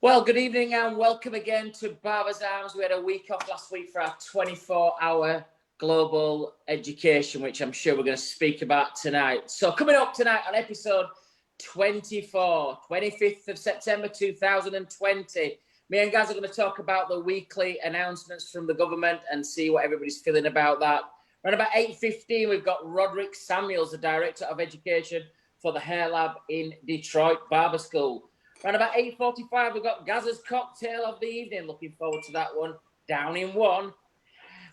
Well, good evening and welcome again to Barbers Arms. We had a week off last week for our 24-hour global education, which I'm sure we're going to speak about tonight. So coming up tonight on episode 24, 25th of September 2020, me and Gaz are going to talk about the weekly announcements from the government and see what everybody's feeling about that. Around about 8:15, we've got Rodrick Samuels, the Director of Education for the Hair Lab in Detroit Barber School. Around about 8:45, we've got Gaz's cocktail of the evening. Looking forward to that one. Down in one.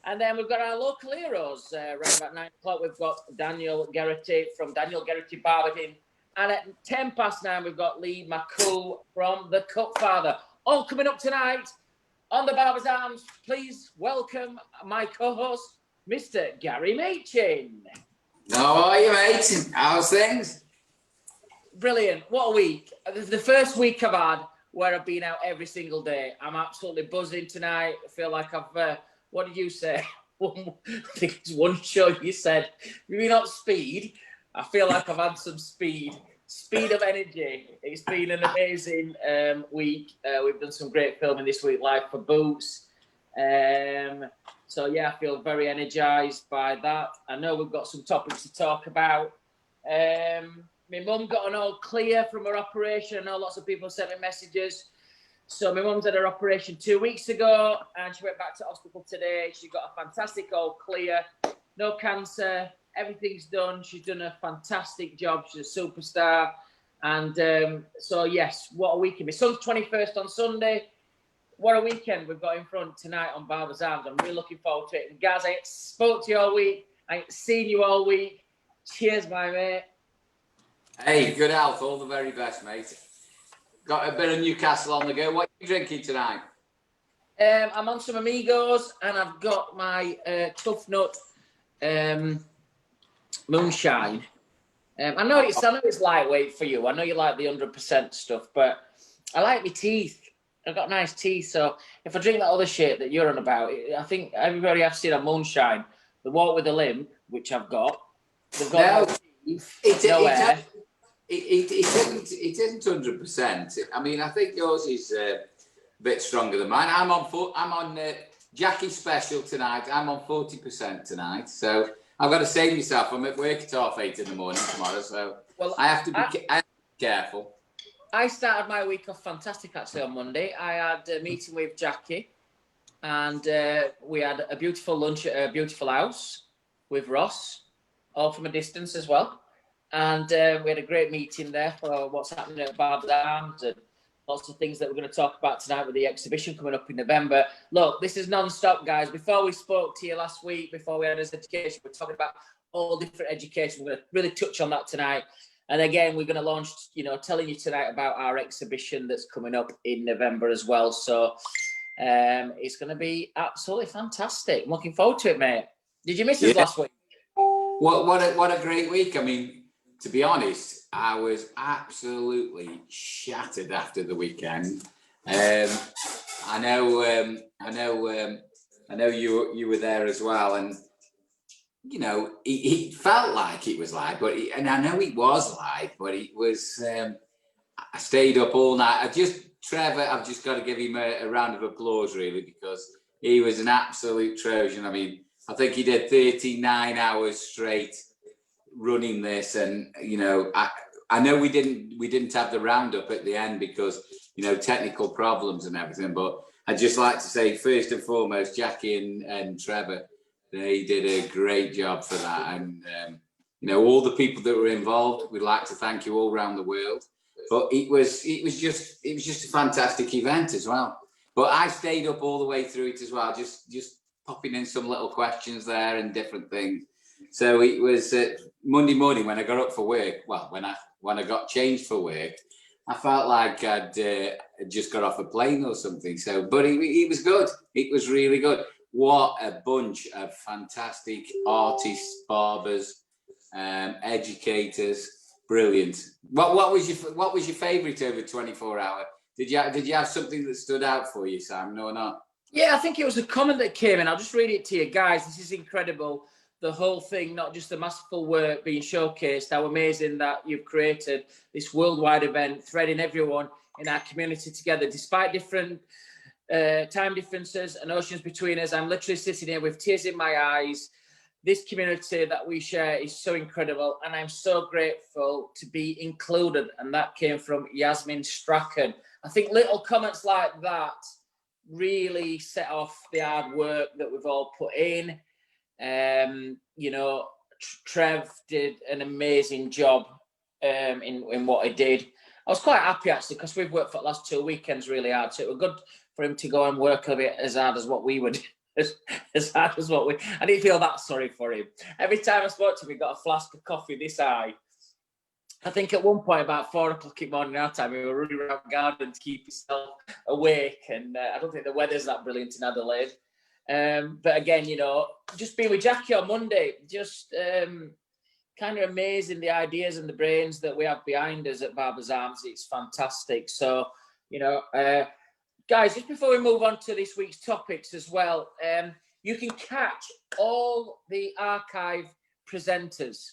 And then we've got our local heroes. Around about 9 o'clock, we've got Daniel Geraghty from Daniel Geraghty Barbering. And at 9:10, we've got Lee McCool from The Cut Father. All coming up tonight on the Barbers Arms. Please welcome my co-host, Mr. Gary Machin. How are you, mate? How's things? Brilliant. What a week. The first week I've had where I've been out every single day. I'm absolutely buzzing tonight. I feel like I've, what did you say? I think it's one show you said, maybe not speed. I feel like I've had some speed of energy. It's been an amazing week. We've done some great filming this week, live for Boots. So yeah, I feel very energized by that. I know we've got some topics to talk about. My mum got an all clear from her operation. I know lots of people sent me messages. So my mum's had her operation 2 weeks ago and she went back to hospital today. She got a fantastic all clear, no cancer, everything's done. She's done a fantastic job. She's a superstar. And so yes, what a weekend. My son's 21st on Sunday. What a weekend we've got in front tonight on Barbers Arms. I'm really looking forward to it. And guys, I ain't spoke to you all week. I ain't seen you all week. Cheers, my mate. Hey, good health. All the very best, mate. Got a bit of Newcastle on the go. What are you drinking tonight? I'm on some Amigos and I've got my Tough Nut moonshine. I know it's lightweight for you. I know you like the 100% stuff, but I like my teeth. I've got nice teeth, so if I drink that other shit that you're on about, I think everybody I've seen on moonshine, the walk with a limp, which I've got, they've got no teeth, no hair. It isn't 100%. I mean, I think yours is a bit stronger than mine. I'm on Jackie's special tonight. I'm on 40% tonight, so I've got to save myself. I'm at work at 8:30 in the morning tomorrow, so well, I have to be careful. I started my week off fantastic actually on Monday. I had a meeting with Jackie, and we had a beautiful lunch at a beautiful house with Ross, all from a distance as well. And we had a great meeting there for what's happening at Barbers Arms and lots of things that we're going to talk about tonight with the exhibition coming up in November. Look, this is non-stop, guys. Before we spoke to you last week, before we had this education, we're talking about all different education. We're going to really touch on that tonight. And again, we're going to launch, telling you tonight about our exhibition that's coming up in November as well. So it's going to be absolutely fantastic. I'm looking forward to it, mate. Did you miss us last week? What a great week. I mean, to be honest, I was absolutely shattered after the weekend. I know you were there as well, and it felt like it was live, and I know it was live, but it was. I stayed up all night. Trevor, I've just got to give him a round of applause, really, because he was an absolute Trojan. I mean, I think he did 39 hours straight running this, and I know we didn't have the roundup at the end because technical problems and everything, but I'd just like to say first and foremost, Jackie and Trevor, they did a great job for that, and all the people that were involved, we'd like to thank you all around the world. But it was just a fantastic event as well. But I stayed up all the way through it as well, just popping in some little questions there and different things. So it was Monday morning when I got up for work. Well, when I got changed for work, I felt like I'd just got off a plane or something. So, but it was good. It was really good. What a bunch of fantastic artists, barbers, educators. Brilliant. What was your favourite over 24 hour? Did you have something that stood out for you, Sam? No or not? Yeah, I think it was a comment that came in. I'll just read it to you guys. This is incredible. the whole thing, not just the masterful work being showcased, how amazing that you've created this worldwide event, threading everyone in our community together, despite different time differences and oceans between us. I'm literally sitting here with tears in my eyes. This community that we share is so incredible, and I'm so grateful to be included. And that came from Yasmin Strachan. I think little comments like that really set off the hard work that we've all put in. You know, Trev did an amazing job in what he did. I was quite happy actually, because we've worked for the last 2 weekends really hard, so it was good for him to go and work a bit as hard as what we would. As hard as what we, I didn't feel that sorry for him. Every time I spoke to him, he got a flask of coffee this high. I think at one point, about 4 o'clock in the morning our time, we were running around the garden to keep himself awake. And I don't think the weather's that brilliant in Adelaide. But again, you know, just being with Jackie on Monday, just kind of amazing, the ideas and the brains that we have behind us at Barbers Arms. It's fantastic. So, you know, guys, just before we move on to this week's topics as well, you can catch all the archive presenters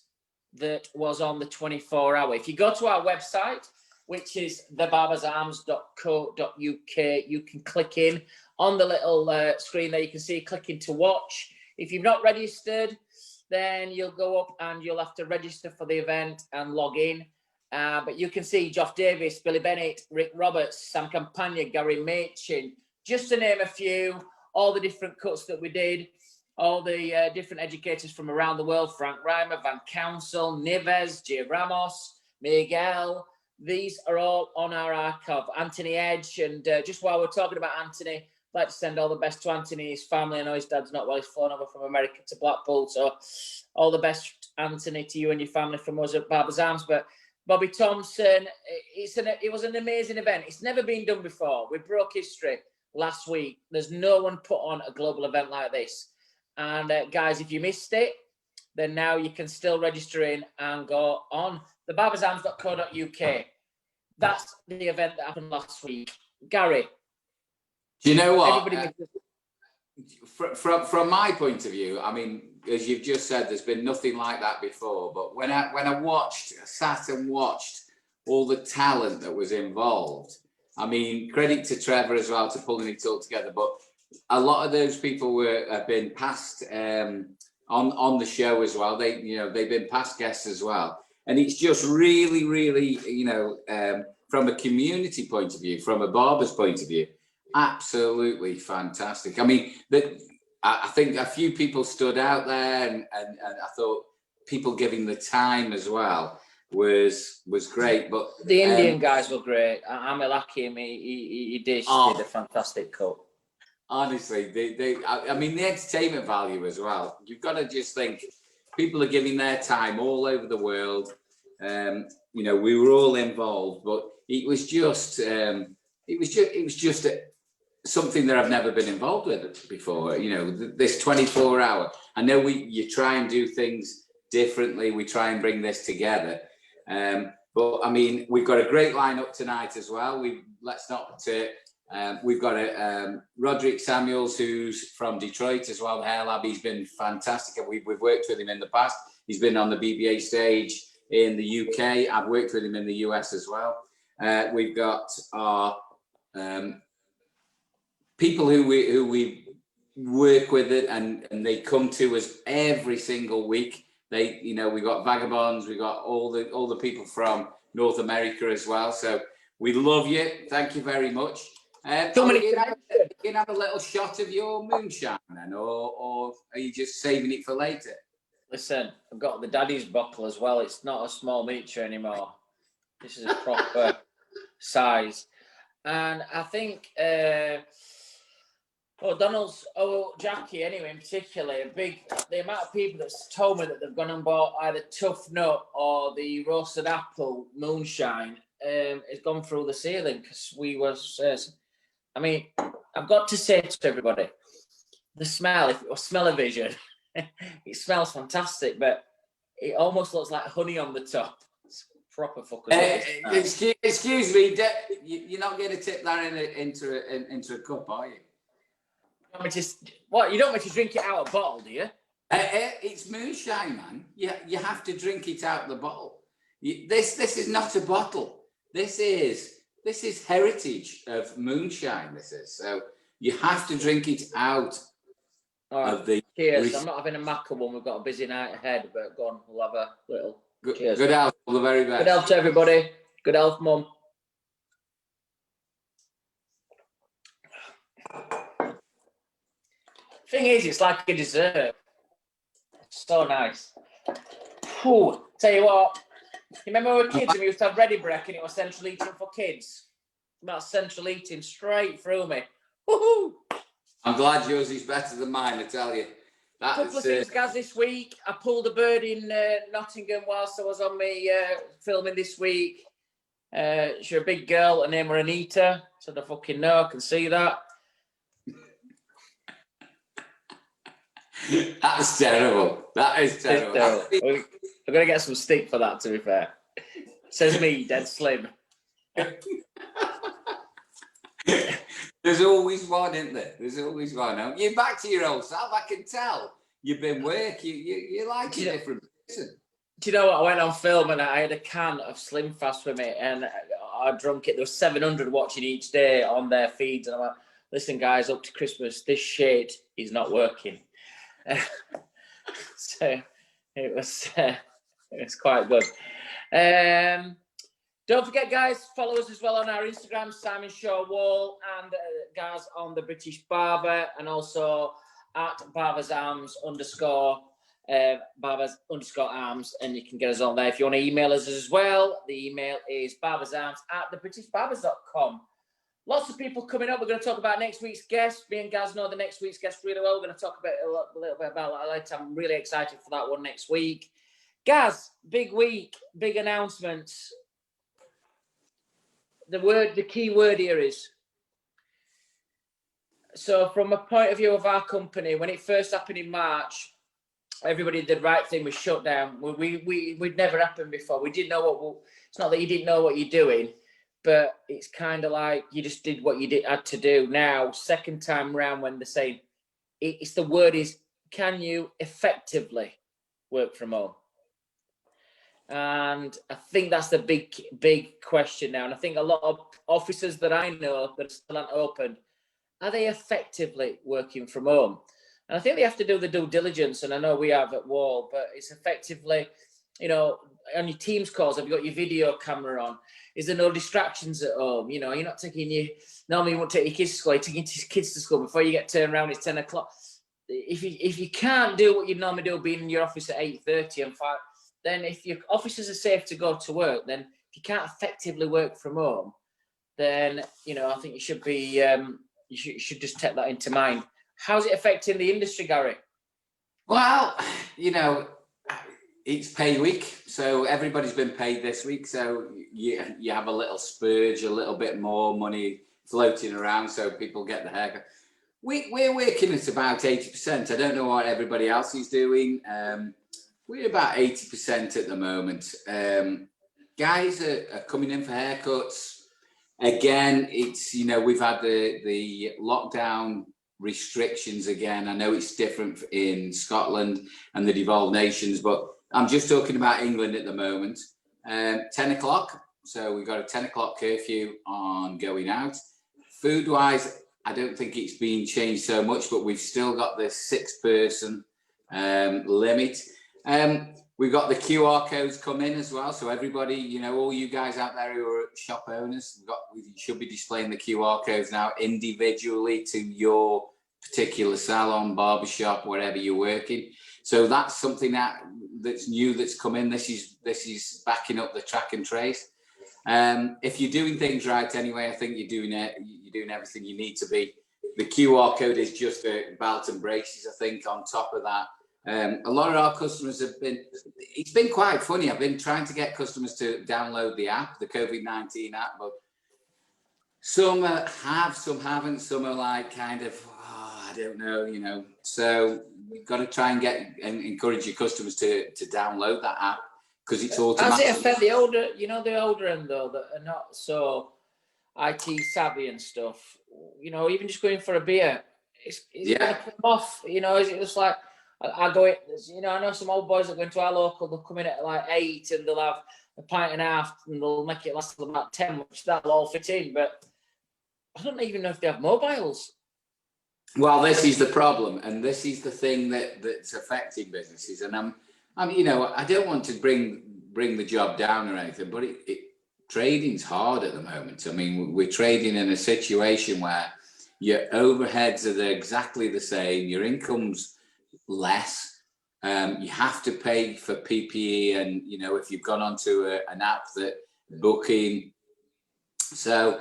that was on the 24-hour. If you go to our website, which is thebarbersarms.co.uk, you can click in on the little screen there. You can see clicking to watch. If you've not registered, then you'll go up and you'll have to register for the event and log in. But you can see Geoff Davis, Billy Bennett, Rick Roberts, Sam Campagna, Gary Machin, just to name a few, all the different cuts that we did, all the different educators from around the world, Frank Reimer, Van Council, Neves, Jay Ramos, Miguel. These are all on our archive. Anthony Edge, and just while we're talking about Anthony, I'd like to send all the best to Anthony and his family. I know his dad's not well, he's flown over from America to Blackpool, so all the best, Anthony, to you and your family from us at Barbers Arms. But Bobby Thompson, it was an amazing event. It's never been done before. We broke history last week. There's no one put on a global event like this. And guys, if you missed it, then now you can still register in and go on thebarbersarms.co.uk. That's the event that happened last week. Gary. Do you know what? From my point of view, I mean, as you've just said, there's been nothing like that before. But when I sat and watched all the talent that was involved, I mean, credit to Trevor as well to pulling it all together. But a lot of those people have been past on the show as well. They've been past guests as well, and it's just really, really, from a community point of view, from a barber's point of view, absolutely fantastic. I mean, I think a few people stood out there, and I thought people giving the time as well was great. But the Indian guys were great. Amil Hakim, he did a fantastic cut. Honestly, I mean, the entertainment value as well. You've got to just think, people are giving their time all over the world. We were all involved, but it was just something that I've never been involved with before. This 24-hour. I know you try and do things differently. We try and bring this together. But I mean, we've got a great lineup tonight as well. We've got Rodrick Samuels, who's from Detroit as well. The Hair Lab, he's been fantastic. We've worked with him in the past. He's been on the BBA stage in the UK. I've worked with him in the US as well. We've got our people who we work with it, and they come to us every single week. We got Vagabonds, we got all the people from North America as well. So we love you. Thank you very much. You can have a little shot of your moonshine then, or are you just saving it for later? Listen, I've got the daddy's bottle as well. It's not a small miniature anymore. This is a proper size. And I think Jackie anyway, in particular, the amount of people that's told me that they've gone and bought either Tough Nut or the Roasted Apple Moonshine has gone through the ceiling, because I've got to say to everybody, the smell, if it was smell-o-vision, it smells fantastic, but it almost looks like honey on the top. It's proper fucking. Excuse me, you're not going to tip that into a cup, are you? You don't want me to drink it out of a bottle, do you? It's moonshine, man. You have to drink it out the bottle. This is not a bottle. This is heritage of moonshine. This is, so you have to drink it out of the. Cheers. I'm not having a macca one. We've got a busy night ahead, but go on, we'll have a little. Cheers. Good health, all the very best. Good health to everybody. Good health, Mum. Thing is, it's like a dessert. So nice. Whew. Tell you what, you remember when we were kids and we used to have ready break and it was central eating for kids? That's central eating straight through me. Woohoo! I'm glad yours is better than mine, I tell you. A couple of things, guys, this week. I pulled a bird in Nottingham whilst I was on me filming this week. She's a big girl. Her name was Anita. So I fucking know, I can see that. That's terrible. That is terrible. We're going to get some stick for that, to be fair. Says me, dead slim. There's always one, isn't there? There's always one. You're back to your old self. I can tell. You've been working. You're like a different person. Do you know what? I went on film and I had a can of Slim Fast with me and I drunk it. There was 700 watching each day on their feeds. And I'm like, listen, guys, up to Christmas, this shit is not working. So it was quite good. Don't forget, guys, follow us as well on our Instagram, Simon Shaw Wahl, and guys on the British Barber, and also at Barbers Arms _Barbers_Arms, and you can get us on there. If you want to email us as well, the email is barbersarms@thebritishbarbers.com. Lots of people coming up. We're going to talk about next week's guest. Me and Gaz know the next week's guest really well. We're going to talk about a little bit about that later. I'm really excited for that one next week. Gaz, big week, big announcements. The key word here is, so from a point of view of our company, when it first happened in March, everybody did the right thing, was shut down. We'd never happened before. We didn't know what, it's not that you didn't know what you're doing, but it's kind of like you just did what you had to do. Now, second time round, when they're saying, it's the word is, can you effectively work from home? And I think that's the big question now. And I think a lot of offices that I know that still aren't open, are they effectively working from home? And I think they have to do the due diligence. And I know we have at Wahl, but it's effectively, you know, on your Teams calls, have you got your video camera on? Is there no distractions at home? You know, you're not taking normally you won't take your kids to school, you're taking your kids to school before you get turned around, it's 10 o'clock. If you can't do what you normally do, being in your office at 8:30 and 5, then if your offices are safe to go to work, then if you can't effectively work from home, then, you know, I think you should be, you should just take that into mind. How's it affecting the industry, Gary? Well, you know, it's pay week, so everybody's been paid this week. So you have a little spurge, a little bit more money floating around, so people get the haircut. We're working at about 80%. I don't know what everybody else is doing. We're about 80% at the moment. Guys are coming in for haircuts. Again, it's, you know, we've had the lockdown restrictions again. I know it's different in Scotland and the devolved nations, but I'm just talking about England at the moment. 10 o'clock. So we've got a 10 o'clock curfew on going out. Food-wise, I don't think it's been changed so much, but we've still got this 6-person limit. We've got the QR codes come in as well. So everybody, you know, all you guys out there who are shop owners, we should be displaying the QR codes now individually to your particular salon, barbershop, wherever you're working. So that's something that's new, that's come in. This is backing up the track and trace. If you're doing things right anyway, I think you're doing everything you need to be. The QR code is just a belt and braces, I think, on top of that. A lot of our customers it's been quite funny. I've been trying to get customers to download the app, the COVID-19 app, but some have, some haven't, some are like kind of, I don't know, you know. So we've got to try and encourage your customers to download that app, because it's automatic. Has it affect the older, you know, the older end though, that are not so IT savvy and stuff, you know, even just going for a beer, it's going to put them off, you know. Is it just like, I go in, you know, I know some old boys that go into our local, they'll come in at like 8 and they'll have a pint and a half and they'll make it last till about 10, which that'll all fit in. But I don't even know if they have mobiles. Well, this is the problem, and this is the thing that's affecting businesses. And I'm, you know, I don't want to bring the job down or anything, but trading's hard at the moment. I mean, we're trading in a situation where your overheads are exactly the same, your income's less, you have to pay for PPE, and you know, if you've gone onto an app that booking, so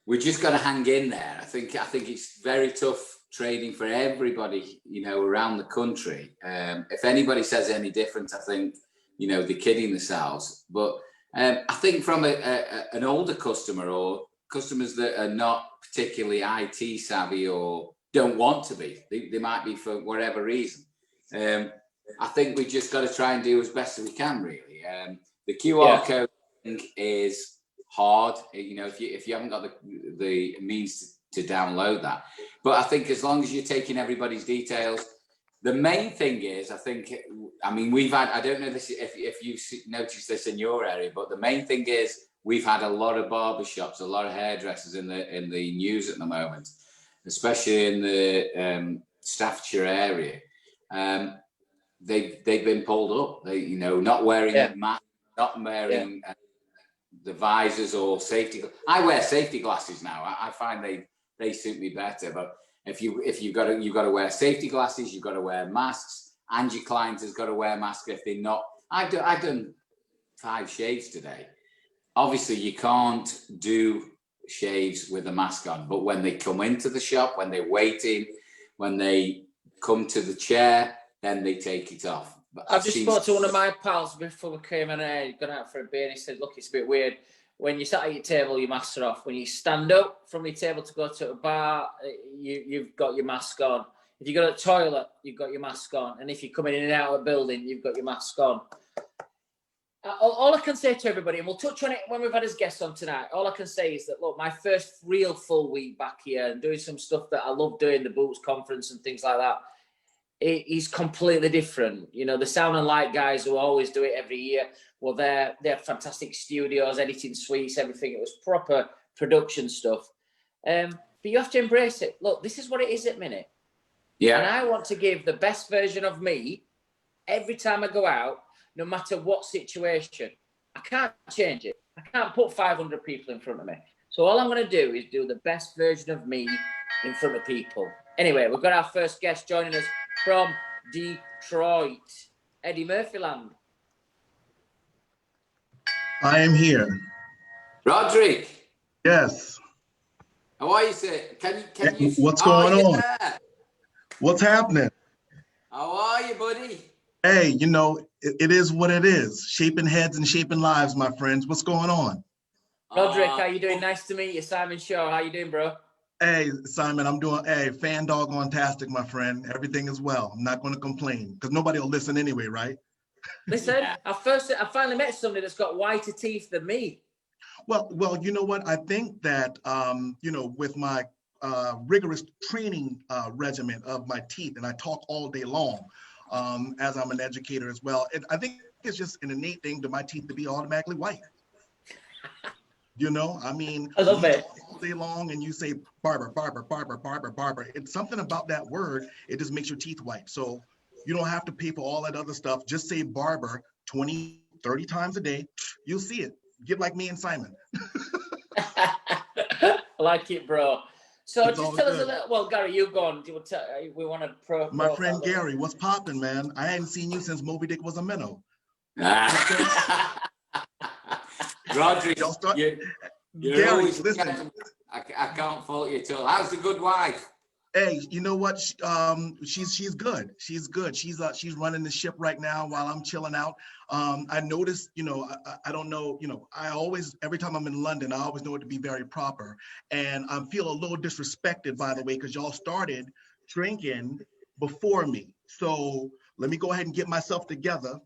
we just got to hang in there. I think it's very tough trading for everybody, you know, around the country. If anybody says any different, I think, you know, they're kidding themselves. But I think from an older customer or customers that are not particularly IT savvy or don't want to be, they might be for whatever reason. I think we just got to try and do as best as we can, really. The QR code thing is hard, you know, if you haven't got the means to download that. But I think as long as you're taking everybody's details, the main thing is, I mean, we've had, I don't know this if you noticed this in your area, but the main thing is we've had a lot of barbershops, a lot of hairdressers in the news at the moment, especially in the Staffordshire area. They've been pulled up. They, you know, not wearing a mask, not wearing the visors or safety. I wear safety glasses now. I find they suit me better. But if you've got to wear safety glasses, you've got to wear masks, and your client has got to wear a mask if they're not. I've done 5 shaves today. Obviously, you can't do shaves with a mask on, but when they come into the shop, when they're waiting, when they come to the chair, then they take it off. But I've just spoke to one of my pals before we came in and gone out for a beer, and he said, look, it's a bit weird. When you sat at your table, your masks are off. When you stand up from your table to go to a bar, you've got your mask on. If you go to the toilet, you've got your mask on. And if you're coming in and out of a building, you've got your mask on. All I can say to everybody, and we'll touch on it when we've had his guests on tonight, all I can say is that, look, my first real full week back here and doing some stuff that I love doing, the Boots Conference and things like that, it is completely different. You know, the sound and light guys who always do it every year, well, they have fantastic studios, editing suites, everything. It was proper production stuff. But you have to embrace it. Look, this is what it is at the minute. Yeah. And I want to give the best version of me every time I go out, no matter what situation. I can't change it. I can't put 500 people in front of me. So all I'm going to do is do the best version of me in front of people. Anyway, we've got our first guest joining us from Detroit, Eddie Murphyland. I am here. Rodrick. Yes. How are you, sir? Can you? What's going on? What's happening? How are you, buddy? Hey, you know, it is what it is. Shaping heads and shaping lives, my friends. What's going on? Rodrick, how you doing? Nice to meet you. Simon Shaw, how you doing, bro? Hey, Simon, I'm doing, fan dog-on-tastic, my friend. Everything is well. I'm not going to complain because nobody will listen anyway, right? Listen, I finally met somebody that's got whiter teeth than me. Well, you know what? I think that, you know, with my rigorous training regimen of my teeth, and I talk all day long, as I'm an educator as well. And I think it's just an innate thing to my teeth to be automatically white. You know, I mean, I love it. All day long, and you say barber, barber, barber, barber, barber. It's something about that word. It just makes your teeth white. So you don't have to pay for all that other stuff. Just say barber 20, 30 times a day. You'll see it. Get like me and Simon. I like it, bro. So it's just tell us a little. Well, Gary, you go on. We want to my friend Gary, what's popping, man? I hadn't seen you since Moby Dick was a minnow. Rodrick, you're Gary, always, listen. I can't fault you at all. How's the good wife? Hey, you know what? She's good. She's good. She's running the ship right now while I'm chilling out. I noticed, you know, I don't know, you know, I always, every time I'm in London, I always know it to be very proper. And I feel a little disrespected, by the way, because y'all started drinking before me. So let me go ahead and get myself together.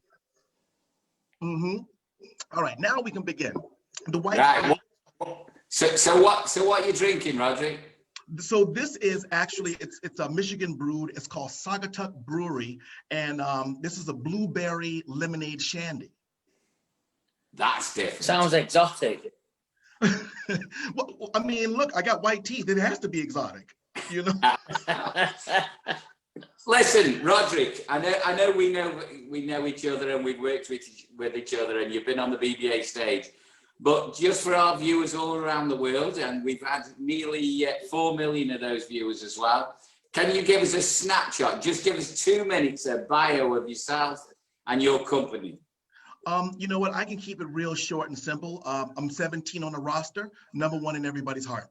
All right, now we can begin. The white. Right. So what are you drinking, Rodrick? So this is actually, it's a Michigan brewed. It's called Saugatuck Brewery. And this is a blueberry lemonade shandy. That's different. Sounds exotic. Well, I mean, look, I got white teeth. It has to be exotic, you know? Listen, Rodrick, I know we know each other and we've worked with each other and you've been on the BBA stage. But just for our viewers all around the world, and we've had nearly 4 million of those viewers as well, can you give us a snapshot? Just give us 2 minutes of bio of yourself and your company. You know what? I can keep it real short and simple. I'm 17 on the roster, #1 in everybody's heart.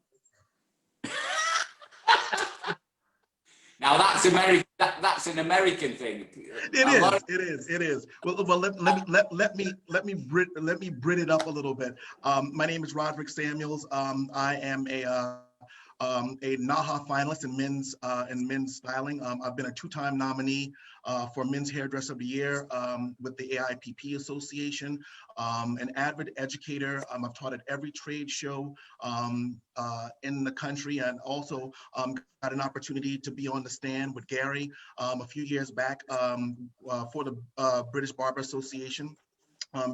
Now that's American. That's an American thing. It is. Well, let me Brit it up a little bit. My name is Rodrick Samuels. I am a NAHA finalist in men's styling. I've been a 2-time nominee for Men's Hairdresser of the Year with the AIPP Association. An avid educator. I've taught at every trade show in the country, and also got an opportunity to be on the stand with Gary a few years back for the British Barber Association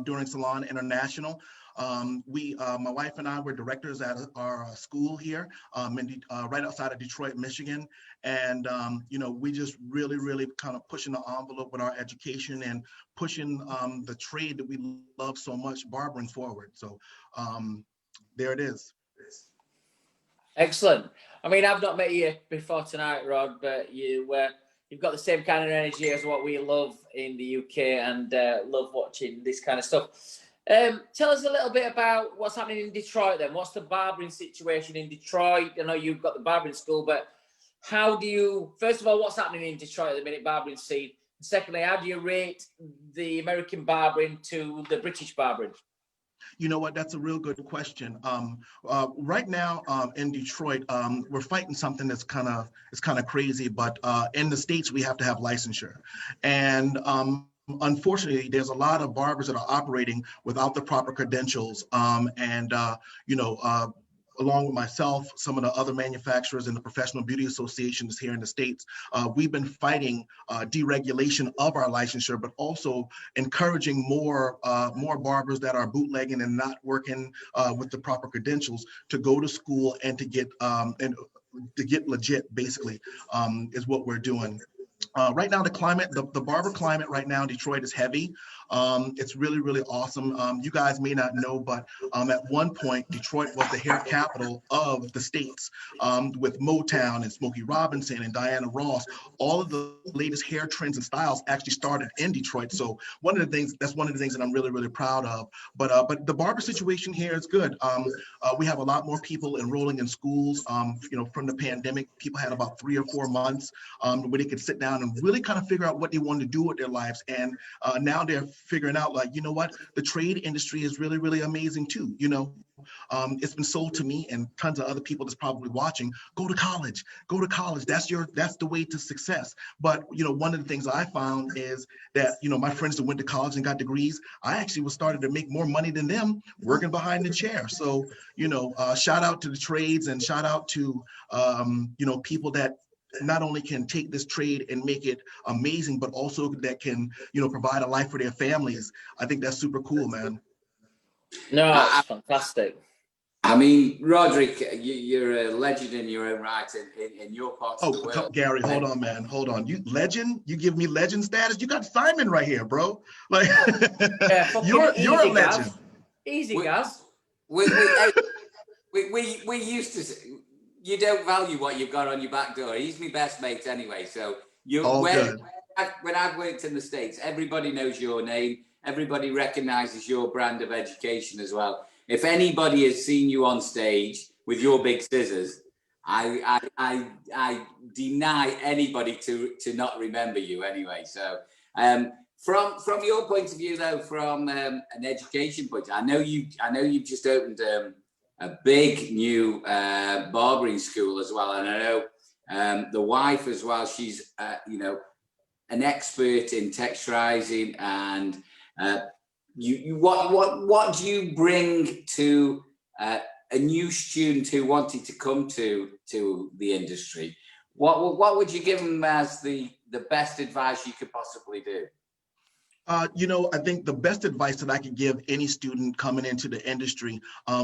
during Salon International. My wife and I were directors at our school here right outside of Detroit, Michigan. And, you know, we just really kind of pushing the envelope with our education and pushing the trade that we love so much, barbering, forward. So there it is. Excellent. I mean, I've not met you before tonight, Rod, but you've got the same kind of energy as what we love in the UK, and love watching this kind of stuff. Tell us a little bit about what's happening in Detroit then. What's the barbering situation in Detroit? I know you've got the barbering school, but how do you, first of all, what's happening in Detroit at the minute, barbering scene? And secondly, how do you rate the American barbering to the British barbering? You know what, that's a real good question. Right now in Detroit, we're fighting something that's kind of crazy, but in the States, we have to have licensure. And unfortunately, there's a lot of barbers that are operating without the proper credentials. You know, along with myself, some of the other manufacturers and the professional beauty associations here in the States, we've been fighting deregulation of our licensure, but also encouraging more barbers that are bootlegging and not working with the proper credentials to go to school and to get legit, basically, is what we're doing. Right now, the climate, the barber climate right now in Detroit is heavy. It's really awesome. You guys may not know, but at one point, Detroit was the hair capital of the States, with Motown and Smokey Robinson and Diana Ross. All of the latest hair trends and styles actually started in Detroit. So one of the things that I'm really proud of. But the barber situation here is good. We have a lot more people enrolling in schools. You know, from the pandemic, people had about 3 or 4 months where they could sit down and really kind of figure out what they wanted to do with their lives. And now they're figuring out, like, you know what, the trade industry is really amazing too. You know, it's been sold to me and tons of other people that's probably watching, go to college. That's the way to success. But, you know, one of the things I found is that, you know, my friends that went to college and got degrees, I actually was starting to make more money than them working behind the chair. So, you know, shout out to the trades, and shout out to, you know, people that not only can take this trade and make it amazing, but also that can, you know, provide a life for their families. I think that's super cool, man. No, it's fantastic. I mean, Rodrick, you're a legend in your own right in your part of the world. Gary, hold on, man. Hold on. You legend? You give me legend status? You got Simon right here, bro. Like, yeah, you're a legend. Easy, guys. We used to say, you don't value what you've got on your back door. He's my best mate anyway. So when I've worked in the States, everybody knows your name. Everybody recognizes your brand of education as well. If anybody has seen you on stage with your big scissors, I deny anybody to not remember you anyway. So from your point of view, though, from an education point, I know you've just opened a big new barbering school as well, and I know the wife as well. She's you know, an expert in texturizing, and what do you bring to a new student who wanted to come to the industry, what would you give them as the best advice you could possibly do? You know, I think the best advice that I could give any student coming into the industry,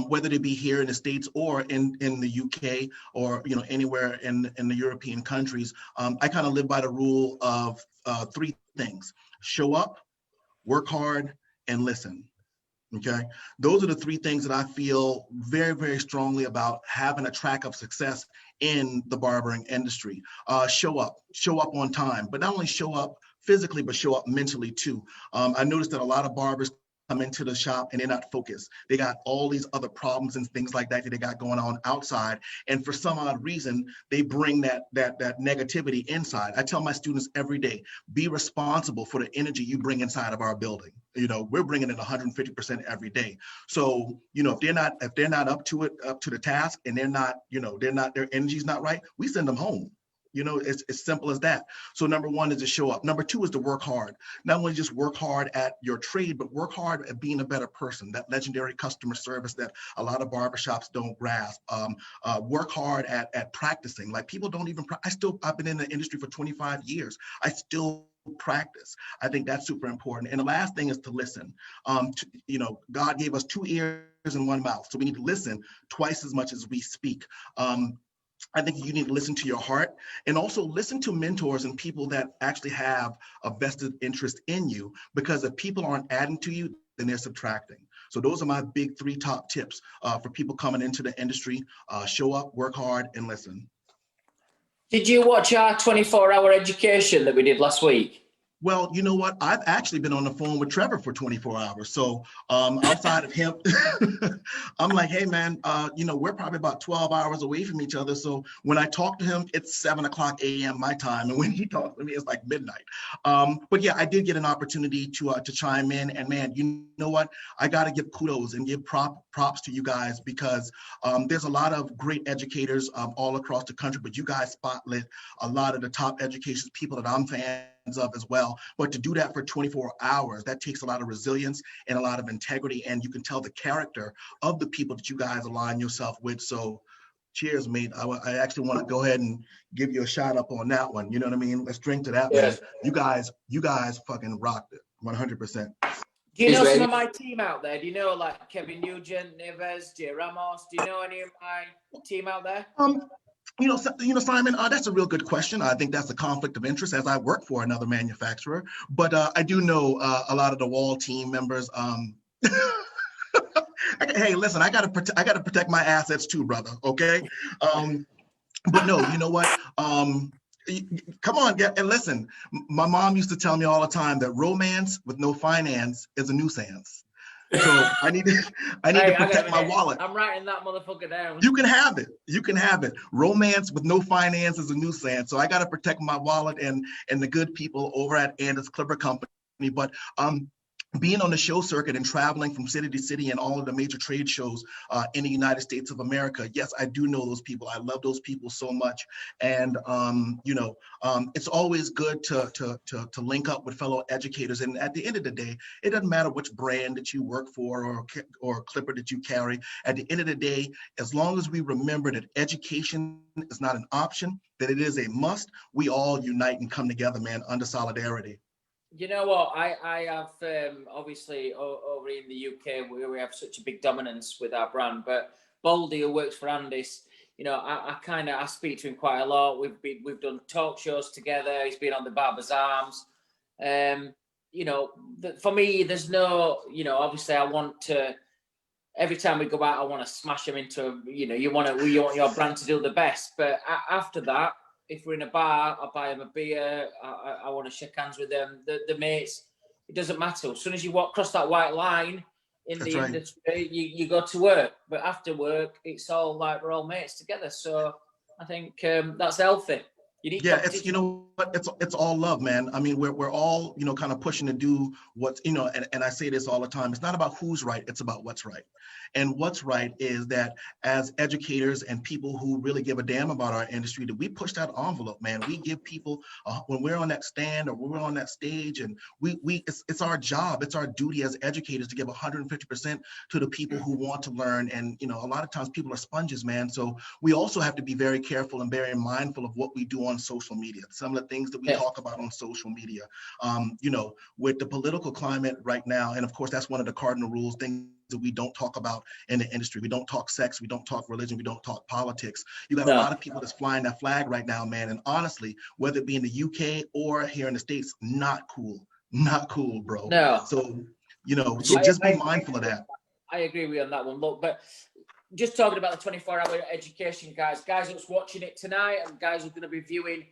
whether they be here in the States or in the UK or, you know, anywhere in the European countries, I kind of live by the rule of 3 things: show up, work hard, and listen. Okay, those are the 3 things that I feel very, very strongly about having a track of success in the barbering industry. Show up on time, but not only show up physically, but show up mentally too. I noticed that a lot of barbers come into the shop and they're not focused. They got all these other problems and things like that that they got going on outside. And for some odd reason, they bring that negativity inside. I tell my students every day, be responsible for the energy you bring inside of our building. You know, we're bringing in 150% every day. So, you know, if they're not up to it, up to the task, and they're not, you know, their energy's not right, we send them home. You know, it's as simple as that. So number 1 is to show up. Number 2 is to work hard. Not only just work hard at your trade, but work hard at being a better person, that legendary customer service that a lot of barbershops don't grasp. Work hard at practicing. Like, people don't even, I've been in the industry for 25 years. I still practice. I think that's super important. And the last thing is to listen. You know, God gave us 2 ears and 1 mouth. So we need to listen twice as much as we speak. I think you need to listen to your heart, and also listen to mentors and people that actually have a vested interest in you, because if people aren't adding to you, then they're subtracting. So those are my big 3 top tips for people coming into the industry. Show up, work hard, and listen. Did you watch our 24-hour education that we did last week? Well, you know what? I've actually been on the phone with Trevor for 24 hours. So outside of him, I'm like, hey, man, you know, we're probably about 12 hours away from each other. So when I talk to him, it's 7:00 a.m. my time. And when he talks to me, it's like midnight. But yeah, I did get an opportunity to chime in. And man, you know what? I got to give kudos and give props to you guys, because there's a lot of great educators all across the country, but you guys spotlit a lot of the top education people that I'm fans of as well. But to do that for 24 hours, that takes a lot of resilience and a lot of integrity, and you can tell the character of the people that you guys align yourself with. So cheers, mate. I actually want to go ahead and give you a shout up on that one. You know what I mean? Let's drink to that, Yes. man. You guys fucking rocked it 100%. Do you know some of my team out there? Do you know, like, Kevin Nugent, Neves, J. Ramos? Do you know any of my team out there? You know, Simon, that's a real good question. I think that's a conflict of interest, as I work for another manufacturer. But I do know a lot of the Wahl team members. Hey, listen, I gotta protect my assets too, brother. Okay. But no, you know what? Come on, and listen. My mom used to tell me all the time that romance with no finance is a nuisance. So I need to protect my wallet. I'm writing that motherfucker down. You can have it. You can have it. Romance with no finance is a nuisance. So I got to protect my wallet and the good people over at Anders Clipper Company. But being on the show circuit and traveling from city to city and all of the major trade shows in the United States of America, yes, I do know those people. I love those people so much. And, you know, it's always good to link up with fellow educators. And at the end of the day, it doesn't matter which brand that you work for or clipper that you carry. At the end of the day, as long as we remember that education is not an option, that it is a must, we all unite and come together, man, under solidarity. You know what? I have obviously over in the UK where we have such a big dominance with our brand, but Baldy, who works for Andis, you know, I speak to him quite a lot. We've done talk shows together. He's been on the Barbers' Arms. You know, for me, there's no, you know, obviously I want to. Every time we go out, I want to smash them into. You know, you want your brand to do the best, but after that. If we're in a bar, I buy them a beer. I want to shake hands with them. The mates, it doesn't matter. As soon as you walk across that white line in the industry, you go to work. But after work, it's all like we're all mates together. So I think that's healthy. You need Yeah, it's, competition. you know what, it's all love, man. I mean, we're all, you know, kind of pushing to do what's, you know, and I say this all the time, it's not about who's right, it's about what's right. And what's right is that as educators and people who really give a damn about our industry, that we push that envelope, man. We give people, when we're on that stand or when we're on that stage, and it's our job, it's our duty as educators to give 150% to the people who want to learn. And, you know, a lot of times people are sponges, man. So we also have to be very careful and very mindful of what we do on social media. Some of the things that we talk about on social media, you know, with the political climate right now, and of course, that's one of the cardinal rules, things that we don't talk about in the industry. We don't talk sex, we don't talk religion, we don't talk politics. You got a lot of people that's flying that flag right now, man. And honestly, whether it be in the UK or here in the States, not cool, bro. No. So, you know, so just be mindful of that. I agree with you on that one. Look, but just talking about the 24-hour education, guys that's watching it tonight, and guys who are going to be viewing,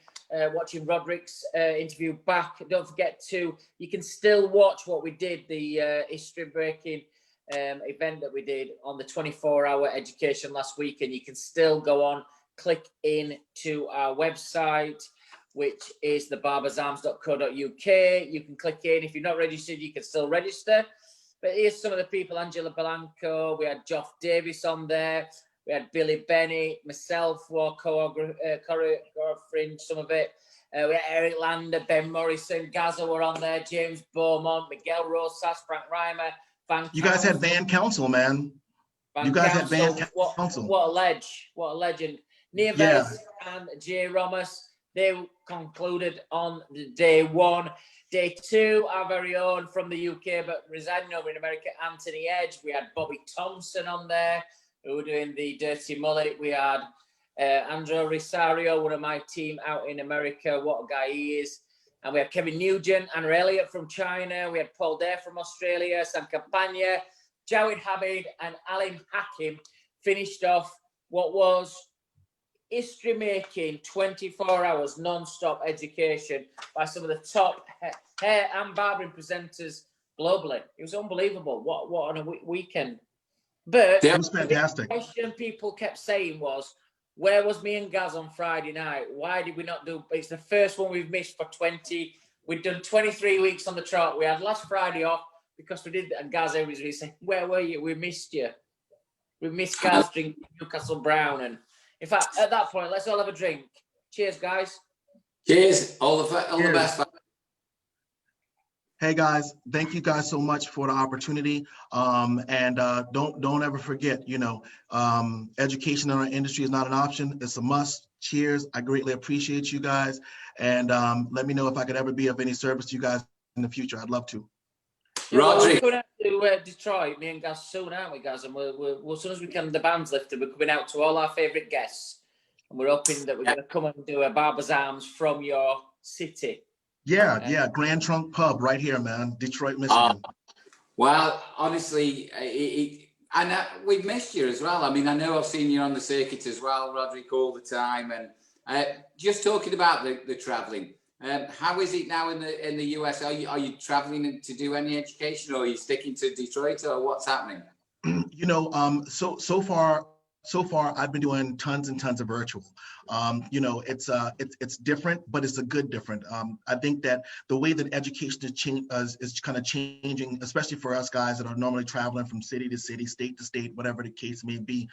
watching Rodrick's interview back. Don't forget you can still watch what we did, the history-breaking event that we did on the 24-hour education last week, and you can still go on, click into our website, which is thebarbersarms.co.uk. You can click in. If you're not registered, you can still register. But here's some of the people: Angela Blanco, we had Geoff Davis on there, we had Billy Bennett, myself, choreographing some of it. We had Eric Lander, Ben Morrison, Gaza were on there, James Beaumont, Miguel Rosas, Frank Reimer. You guys had band council, man. You guys had band council. What a legend. Nieves and Jay Ramos, they concluded on the day one. Day two, our very own from the UK, but residing over in America, Anthony Edge. We had Bobby Thompson on there, who were doing the Dirty Mullet. We had Andrew Rosario, one of my team out in America. What a guy he is. And we had Kevin Nugent, Anna Elliott from China. We had Paul Dare from Australia, Sam Campagna, Jawed Habib, and Alim Hakim finished off what was history-making 24 hours non-stop education by some of the top hair and barbering presenters globally. It was unbelievable. What on a weekend. But it was fantastic. The question people kept saying was, where was me and Gaz on Friday night? Why did we not do? It's the first one we've missed for 20. We've done 23 weeks on the trot. We had last Friday off because we did, and Gaz was really saying, where were you? We missed you. We missed Gaz drinking Newcastle Brown. And in fact, at that point, let's all have a drink. Cheers, guys. Cheers. All the best. Hey guys, thank you guys so much for the opportunity. And don't ever forget, you know, education in our industry is not an option, it's a must. Cheers. I greatly appreciate you guys. And let me know if I could ever be of any service to you guys in the future. I'd love to. Rodrick. We're going out to Detroit, me and Gaz, soon, aren't we, Gaz? And we'll, as soon as we can, the band's lifted, we're coming out to all our favourite guests. And we're hoping that we're going to come and do a Barber's Arms from your city. Yeah, Grand Trunk Pub right here, man, Detroit, Michigan. Well, honestly, and we've missed you as well. I mean, I know I've seen you on the circuit as well, Rodrick, all the time. And just talking about the travelling, how is it now in the US? Are you travelling to do any education, or are you sticking to Detroit, or what's happening? You know, so far I've been doing tons and tons of virtual. You know, it's different, but it's a good different. I think that the way that education is kind of changing, especially for us guys that are normally traveling from city to city, state to state, whatever the case may be.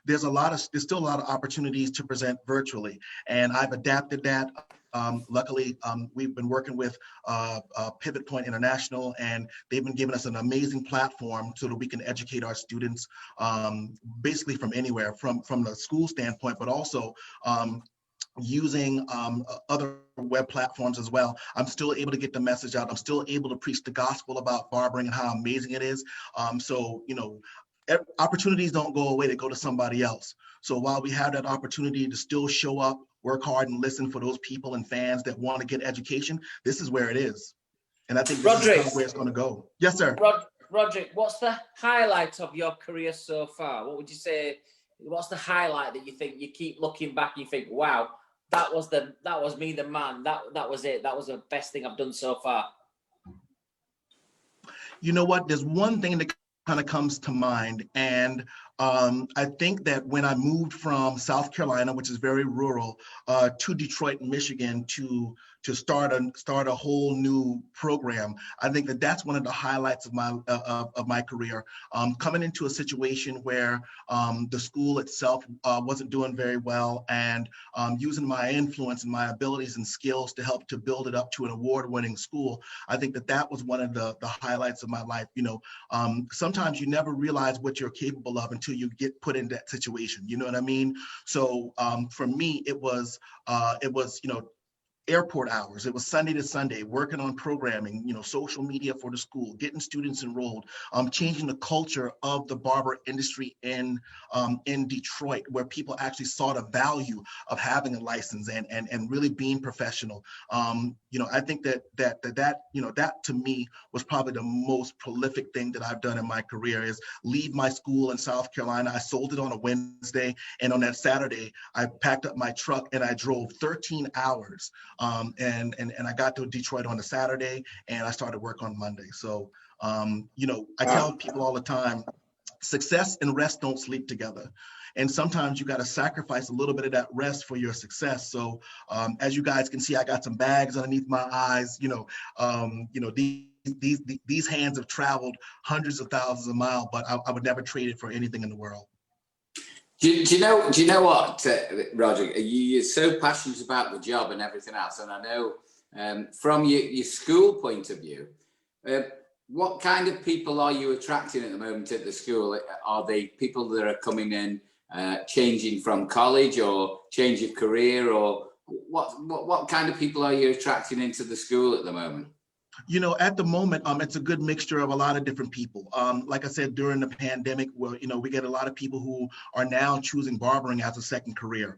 There's still a lot of opportunities to present virtually, and I've adapted that. Luckily, we've been working with Pivot Point International, and they've been giving us an amazing platform so that we can educate our students basically from anywhere, from the school standpoint, but also using other web platforms as well. I'm still able to get the message out. I'm still able to preach the gospel about barbering and how amazing it is. So, you know, opportunities don't go away, they go to somebody else. So while we have that opportunity to still show up, work hard, and listen for those people and fans that want to get education, this is where it is. And I think this is kind of where it's going to go. Yes, sir. Rodrick, what's the highlight of your career so far? What would you say? What's the highlight that you think you keep looking back and you think, wow, that was me, the man. That was it. That was the best thing I've done so far. You know what? There's one thing that kind of comes to mind, and I think that when I moved from South Carolina, which is very rural, to Detroit, Michigan, to start a whole new program, I think that that's one of the highlights of my career. Coming into a situation where the school itself wasn't doing very well, and using my influence and my abilities and skills to help to build it up to an award-winning school, I think that that was one of the highlights of my life. You know, sometimes you never realize what you're capable of until you get put in that situation. You know what I mean? So for me, it was you know, airport hours. It was Sunday to Sunday, working on programming, you know, social media for the school, getting students enrolled, changing the culture of the barber industry in Detroit, where people actually saw the value of having a license and really being professional. You know, I think that you know, that to me was probably the most prolific thing that I've done in my career, is leave my school in South Carolina. I sold it on a Wednesday, and on that Saturday, I packed up my truck and I drove 13 hours. And I got to Detroit on a Saturday, and I started work on Monday. So, you know, I tell people all the time, success and rest don't sleep together. And sometimes you got to sacrifice a little bit of that rest for your success. So as you guys can see, I got some bags underneath my eyes. You know, these hands have traveled hundreds of thousands of miles, but I would never trade it for anything in the world. Do you know what, Rodrick? You're so passionate about the job and everything else, and I know from your school point of view, what kind of people are you attracting at the moment at the school? Are they people that are coming in, changing from college or change of career, or what kind of people are you attracting into the school at the moment? You know, at the moment, it's a good mixture of a lot of different people. Like I said, during the pandemic, well, you know, we get a lot of people who are now choosing barbering as a second career.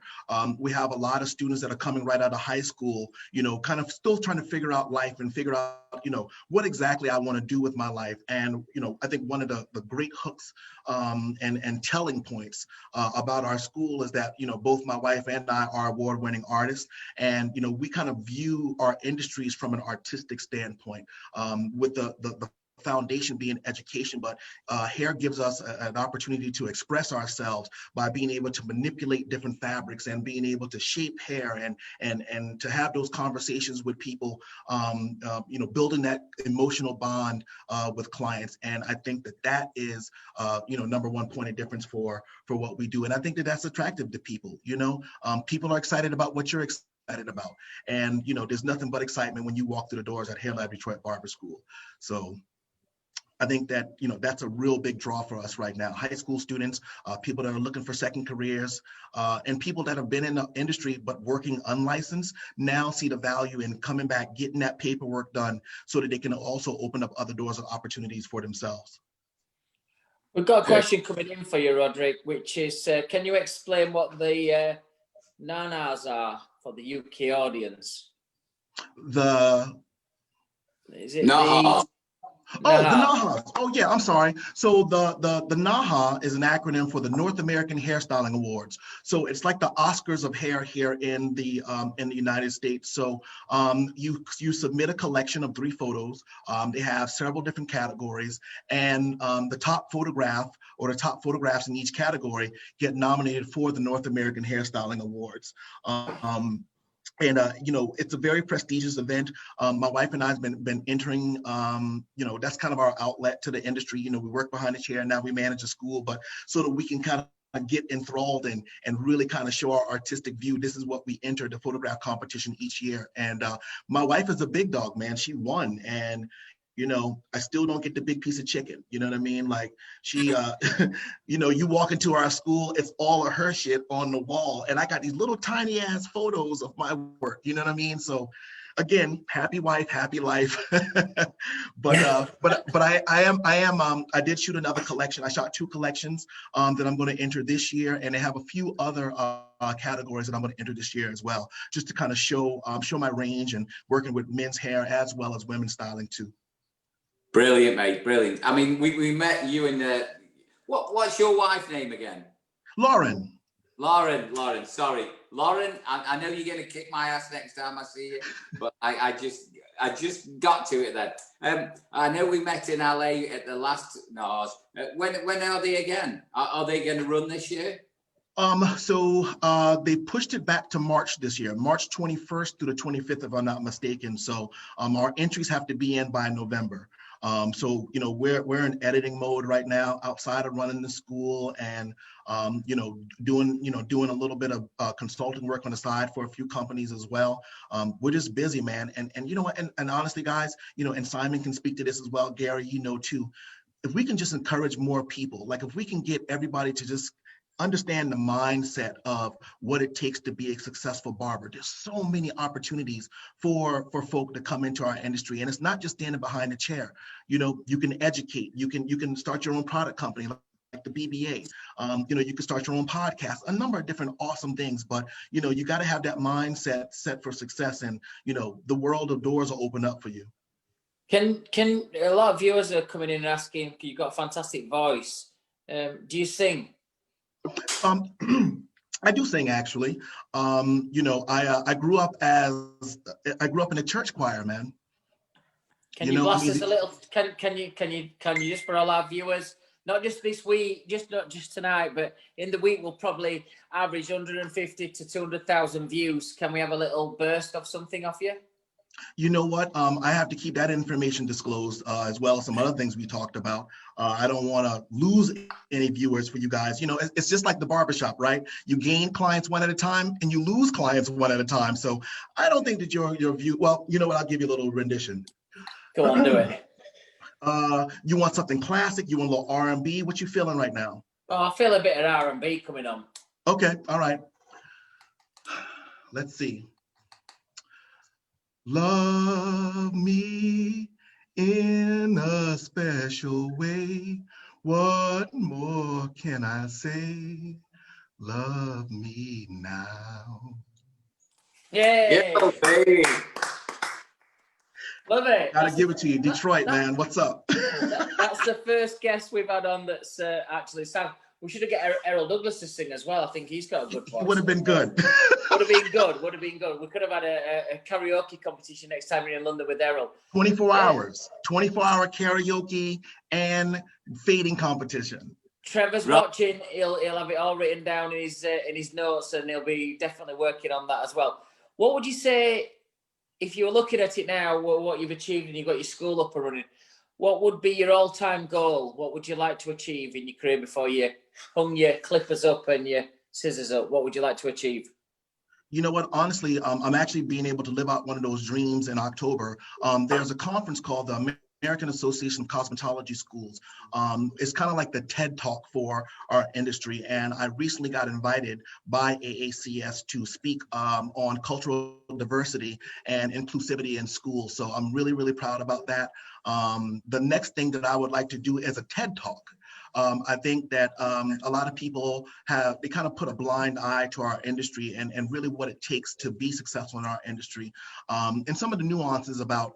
We have a lot of students that are coming right out of high school, you know, kind of still trying to figure out life and figure out, you know, what exactly I want to do with my life. And, you know, I think one of the great hooks and telling points about our school is that, you know, both my wife and I are award-winning artists. And, you know, we kind of view our industries from an artistic standpoint, with the foundation being education, but hair gives us an opportunity to express ourselves by being able to manipulate different fabrics and being able to shape hair and to have those conversations with people, you know, building that emotional bond with clients. And I think that is, you know, number one point of difference for what we do. And I think that's attractive to people. You know, people are excited about what you're excited about. And, you know, there's nothing but excitement when you walk through the doors at Hair Lab Detroit Barber School. So I think that, you know, that's a real big draw for us right now. High school students, people that are looking for second careers, and people that have been in the industry but working unlicensed now see the value in coming back, getting that paperwork done so that they can also open up other doors of opportunities for themselves. We've got a question coming in for you, Rodrick, which is, can you explain what the nanas are for the UK audience? Is it Naha. Oh, the NAHAs. Oh, yeah, I'm sorry. So the NAHA is an acronym for the North American Hairstyling Awards. So it's like the Oscars of hair here in the United States. So you submit a collection of 3 photos. They have several different categories, and the top photograph or the top photographs in each category get nominated for the North American Hairstyling Awards. And, you know, it's a very prestigious event. My wife and I have been entering, you know, that's kind of our outlet to the industry. You know, we work behind the chair, now we manage a school, but so that we can kind of get enthralled and really kind of show our artistic view. This is what we enter the photograph competition each year. And my wife is a big dog, man. She won. And, you know, I still don't get the big piece of chicken. You know what I mean? Like she, you know, you walk into our school, it's all of her shit on the wall. And I got these little tiny ass photos of my work. You know what I mean? So again, happy wife, happy life. but I did shoot another collection. I shot 2 collections that I'm going to enter this year. And I have a few other categories that I'm going to enter this year as well, just to kind of show my range and working with men's hair as well as women's styling too. Brilliant, mate, brilliant. I mean, we met you in the, what's your wife's name again? Lauren. Sorry. Lauren, I know you're going to kick my ass next time I see you, but I just, I just got to it then. I know we met in LA at the last NARS. When are they again? Are they going to run this year? They pushed it back to March this year, March 21st through the 25th, if I'm not mistaken. So our entries have to be in by November. So, you know, we're in editing mode right now outside of running the school and, you know, doing a little bit of consulting work on the side for a few companies as well. We're just busy, man. And you know what, and honestly, guys, you know, and Simon can speak to this as well, Gary, you know, too, if we can just encourage more people, like if we can get everybody to just understand the mindset of what it takes to be a successful barber. There's so many opportunities for folk to come into our industry, and it's not just standing behind a chair. You know, you can educate, you can start your own product company like the BBA. You know, you can start your own podcast, a number of different awesome things, but you know, you got to have that mindset set for success, and you know, the world of doors will open up for you. Can a lot of viewers are coming in and asking, you've got a fantastic voice. Do you sing? I do sing, actually. You know, I grew up in a church choir, man. Can you blast us a little? Can you just, for all our viewers, not just this week, not just tonight, but in the week we'll probably average 150 to 200,000 views. Can we have a little burst of something off you? You know what? I have to keep that information disclosed as well as some other things we talked about. I don't want to lose any viewers for you guys. You know, it's just like the barbershop, right? You gain clients one at a time and you lose clients one at a time. So I don't think that your view, well, you know what? I'll give you a little rendition. Go on, do it. You want something classic? You want a little R&B? What you feeling right now? Oh, I feel a bit of R&B coming on. Okay, all right. Let's see. Love me in a special way. What more can I say? Love me now. Yay! Yeah, baby. Love it. Gotta give it to you, Detroit, man. What's up? That's the first guest we've had on that's actually sang. We should have got Errol Douglas to sing as well. I think he's got a good voice. It would have been good. Would have been good. Would have been good. We could have had a karaoke competition next time we're in London with Errol. 24 hours, 24-hour karaoke and fading competition. Trevor's watching. He'll have it all written down in his notes, and he'll be definitely working on that as well. What would you say if you were looking at it now? What you've achieved and you've got your school up and running? What would be your all-time goal? What would you like to achieve in your career before you hung your clippers up and your scissors up? What would you like to achieve? You know what, honestly, I'm actually being able to live out one of those dreams in October. There's a conference called the American Association of Cosmetology Schools. It's kind of like the TED Talk for our industry. And I recently got invited by AACS to speak on cultural diversity and inclusivity in schools. So I'm really, really proud about that. The next thing that I would like to do is a TED Talk. I think that a lot of people they kind of put a blind eye to our industry and really what it takes to be successful in our industry. And some of the nuances about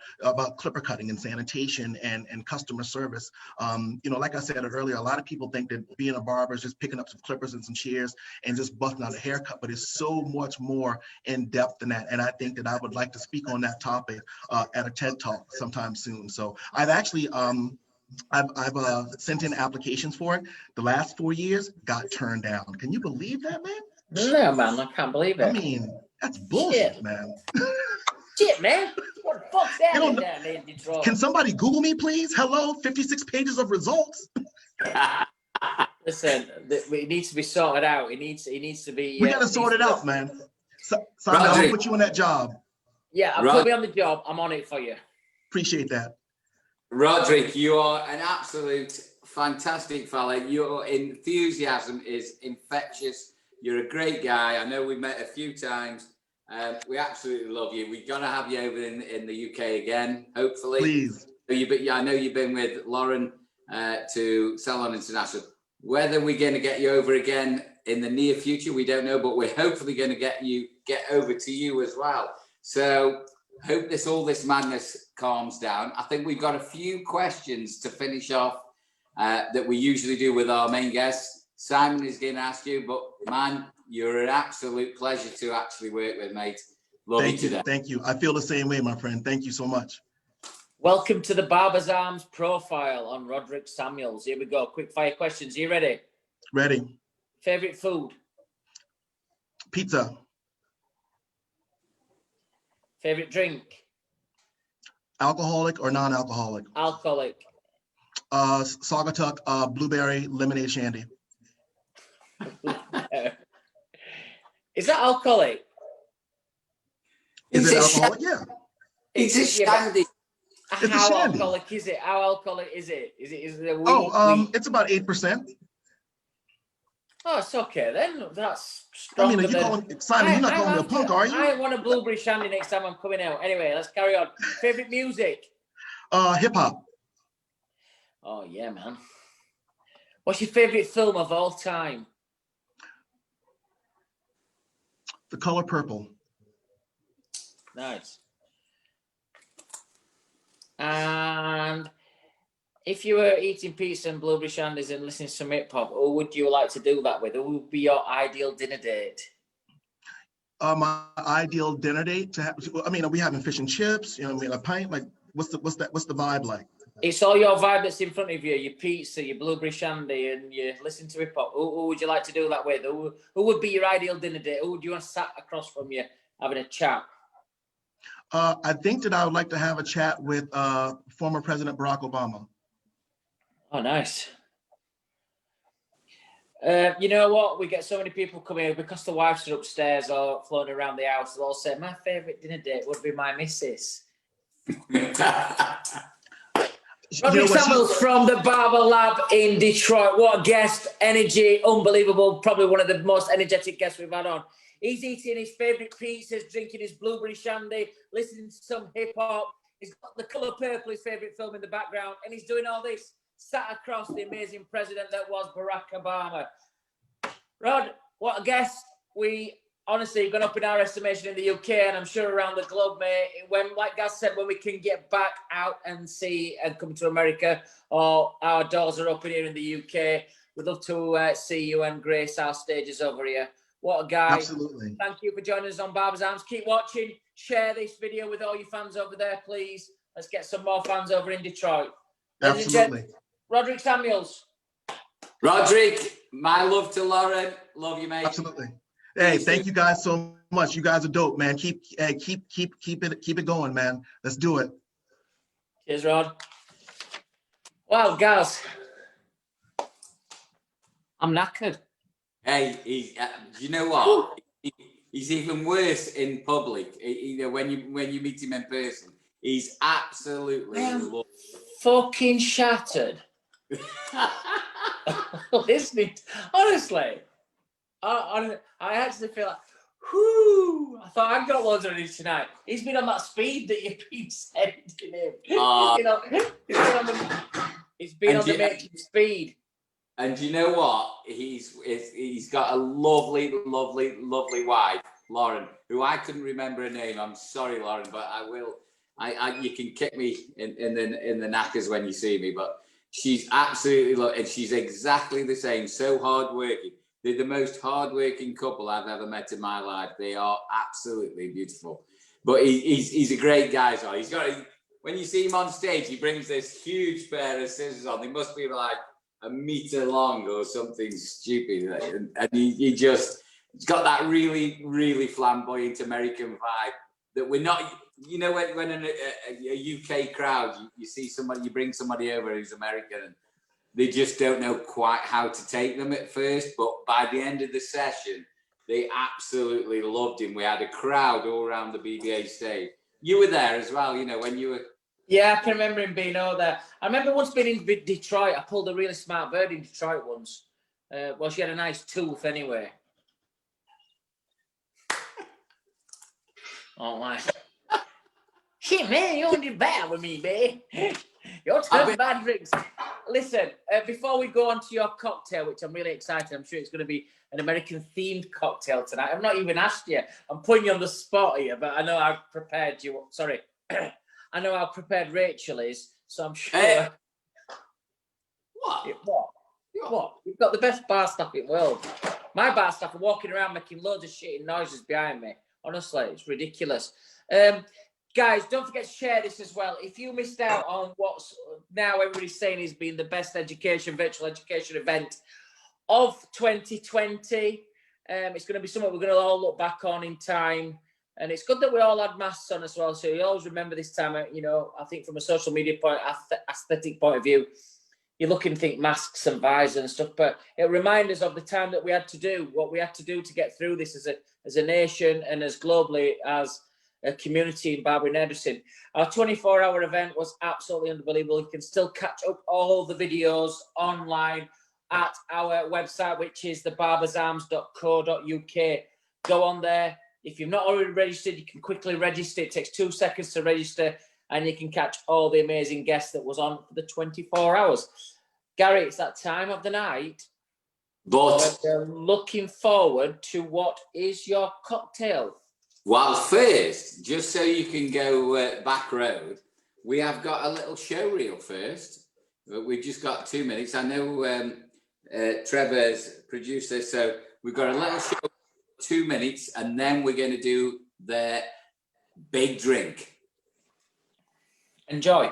clipper cutting and sanitation and customer service. You know, like I said earlier, a lot of people think that being a barber is just picking up some clippers and some shears and just busting out a haircut, but it's so much more in depth than that. And I think that I would like to speak on that topic at a TED Talk sometime soon. So I've actually, I've sent in applications for it. The last 4 years got turned down. Can you believe that, man? No, man, I can't believe it. I mean, that's bullshit, Shit. Man. Shit, man. What the fuck's that down there in Detroit? Can somebody Google me, please? Hello, 56 pages of results. Listen, it needs to be sorted out. It needs to be. We gotta sort it out, man. Simon, I'll put you on that job. Yeah, I'll put me on the job. I'm on it for you. Appreciate that. Rodrick, you are an absolute fantastic fella. Your enthusiasm is infectious. You're a great guy. I know we've met a few times. We absolutely love you. We're going to have you over in the UK again, hopefully. Please. I know you've been with Lauren to Salon International. Whether we're going to get you over again in the near future, we don't know, but we're hopefully going to get over to you as well. So hope all this madness calms down. I think we've got a few questions to finish off that we usually do with our main guests. Simon is going to ask you, but man, you're an absolute pleasure to actually work with, mate. Love you Thank you. today. Thank you. I feel the same way, my friend. Thank you so much. Welcome to the Barber's Arms profile on Rodrick Samuels. Here we go. Quick fire questions. Are you ready? Ready. Favorite food? Pizza. Favorite drink? Alcoholic or non-alcoholic? Alcoholic. Saugatuck blueberry lemonade shandy. Is that alcoholic? Is It's it a alcoholic? Yeah. It's a shandy. It's a How shandy. alcoholic is it? How alcoholic is it? Is it a wheat? It's about 8%. Oh, it's okay then. That's I stronger mean, are you than... calling Simon? You're not calling me a punk, are you? I want a blueberry shandy next time I'm coming out. Anyway, let's carry on. Favorite music? Hip hop. Oh yeah, man. What's your favorite film of all time? The Color Purple. Nice. And if you were eating pizza and blueberry shandies and listening to some hip hop, who would you like to do that with? Who would be your ideal dinner date? My ideal dinner date to have. I mean, are we having fish and chips? You know, what I mean, a pint. Like, what's the vibe like? It's all your vibe that's in front of you. Your pizza, your blueberry shandy, and you listen to hip hop. Who would you like to do that with? Who would be your ideal dinner date? Who would you want sat across from you having a chat? I think that I would like to have a chat with former President Barack Obama. Oh, nice. You know what? We get so many people coming here because the wives are upstairs or floating around the house. They'll all say, my favourite dinner date would be my missus. Rodrick Samuels from the Barber Lab in Detroit. What a guest. Energy, unbelievable. Probably one of the most energetic guests we've had on. He's eating his favourite pizzas, drinking his blueberry shandy, listening to some hip-hop. He's got The Colour Purple, his favourite film, in the background. And he's doing all this sat across the amazing president that was Barack Obama. Rod, what a guest. We honestly gone up in our estimation in the UK, and I'm sure around the globe, mate. When, like Gaz said, when we can get back out and see and come to America, or our doors are open here in the UK, we'd love to see you and grace our stages over here. What a guy. Absolutely. Thank you for joining us on Barber's Arms. Keep watching. Share this video with all your fans over there, please. Let's get some more fans over in Detroit. Absolutely. Rodrick Samuels. Rodrick, my love to Lauren. Love you, mate. Absolutely. Hey, thank you guys so much. You guys are dope, man. Keep it going, man. Let's do it. Cheers, Rod. Wow, Gaz. I'm knackered. Hey, you know what? He's even worse in public. You know, when you meet him in person, he's absolutely fucking shattered. Listening, honestly, I actually feel like, whoo! I thought I've got loads of these tonight. He's been on that speed that you've been sending him. He's been on the making speed. And you know what? He's got a lovely wife, Lauren, who I couldn't remember her name. I'm sorry, Lauren, but I will. You can kick me in the knackers when you see me, but she's absolutely and she's exactly the same. So hardworking. They're the most hardworking couple I've ever met in my life. They are absolutely beautiful. But he's a great guy. So he's got. When you see him on stage, he brings this huge pair of scissors on. They must be like a meter long or something stupid, and he's got that really flamboyant American vibe that we're not. You know, when in a UK crowd, you see somebody, you bring somebody over who's American, and they just don't know quite how to take them at first, but by the end of the session, they absolutely loved him. We had a crowd all around the BBA stage. You were there as well, you know, when you were. Yeah, I can remember him being over there. I remember once being in Detroit. I pulled a really smart bird in Detroit once. Well, she had a nice tooth anyway. Oh, my. Shit, man, you don't do bad with me, babe. You're turning bad drinks. Listen, before we go on to your cocktail, which I'm really excited, I'm sure it's going to be an American-themed cocktail tonight. I've not even asked you. I'm putting you on the spot here, but I know how prepared you... Sorry. I know how prepared Rachel is, so I'm sure... Hey. What? You've got the best bar staff in the world. My bar staff are walking around making loads of shitty noises behind me. Honestly, it's ridiculous. Guys, don't forget to share this as well. If you missed out on what's now everybody's saying has been the best virtual education event of 2020, it's going to be something we're going to all look back on in time. And it's good that we all had masks on as well. So you always remember this time, you know, I think from a social media aesthetic point of view, you look and think masks and visors and stuff, but it reminds us of the time that we had to do what we had to do to get through this as a nation and as globally as a community in barbering and hairdressing. Our 24-hour event was absolutely unbelievable. You can still catch up all the videos online at our website, which is thebarbersarms.co.uk. Go on there. If you've not already registered, you can quickly register. It takes 2 seconds to register, and you can catch all the amazing guests that was on for the 24 hours. Gary, it's that time of the night. But we're looking forward to what is your cocktail. Well, first, just so you can go back road, we have got a little show reel first. We've just got 2 minutes. I know Trevor's produced this, so we've got a little show, 2 minutes, and then we're going to do the big drink. Enjoy.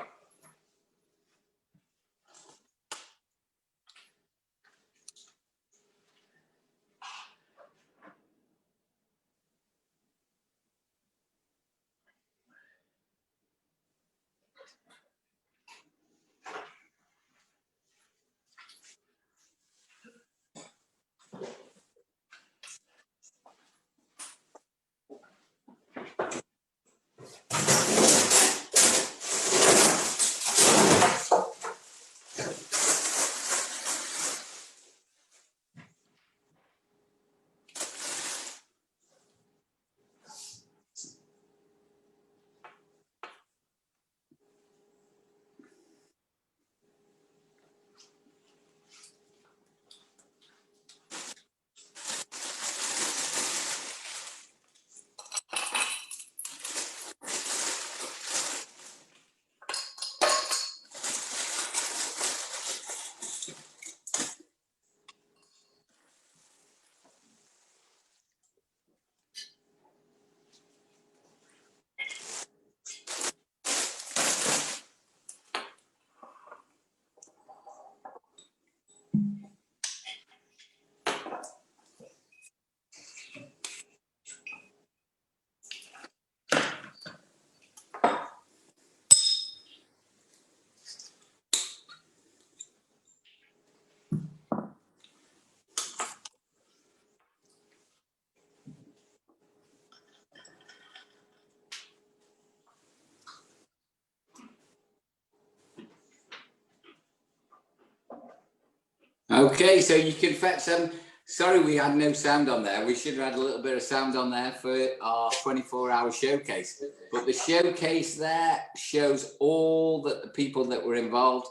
Okay, so you can fetch some. Sorry, we had no sound on there. We should have had a little bit of sound on there for our 24-hour showcase. But the showcase there shows all the people that were involved.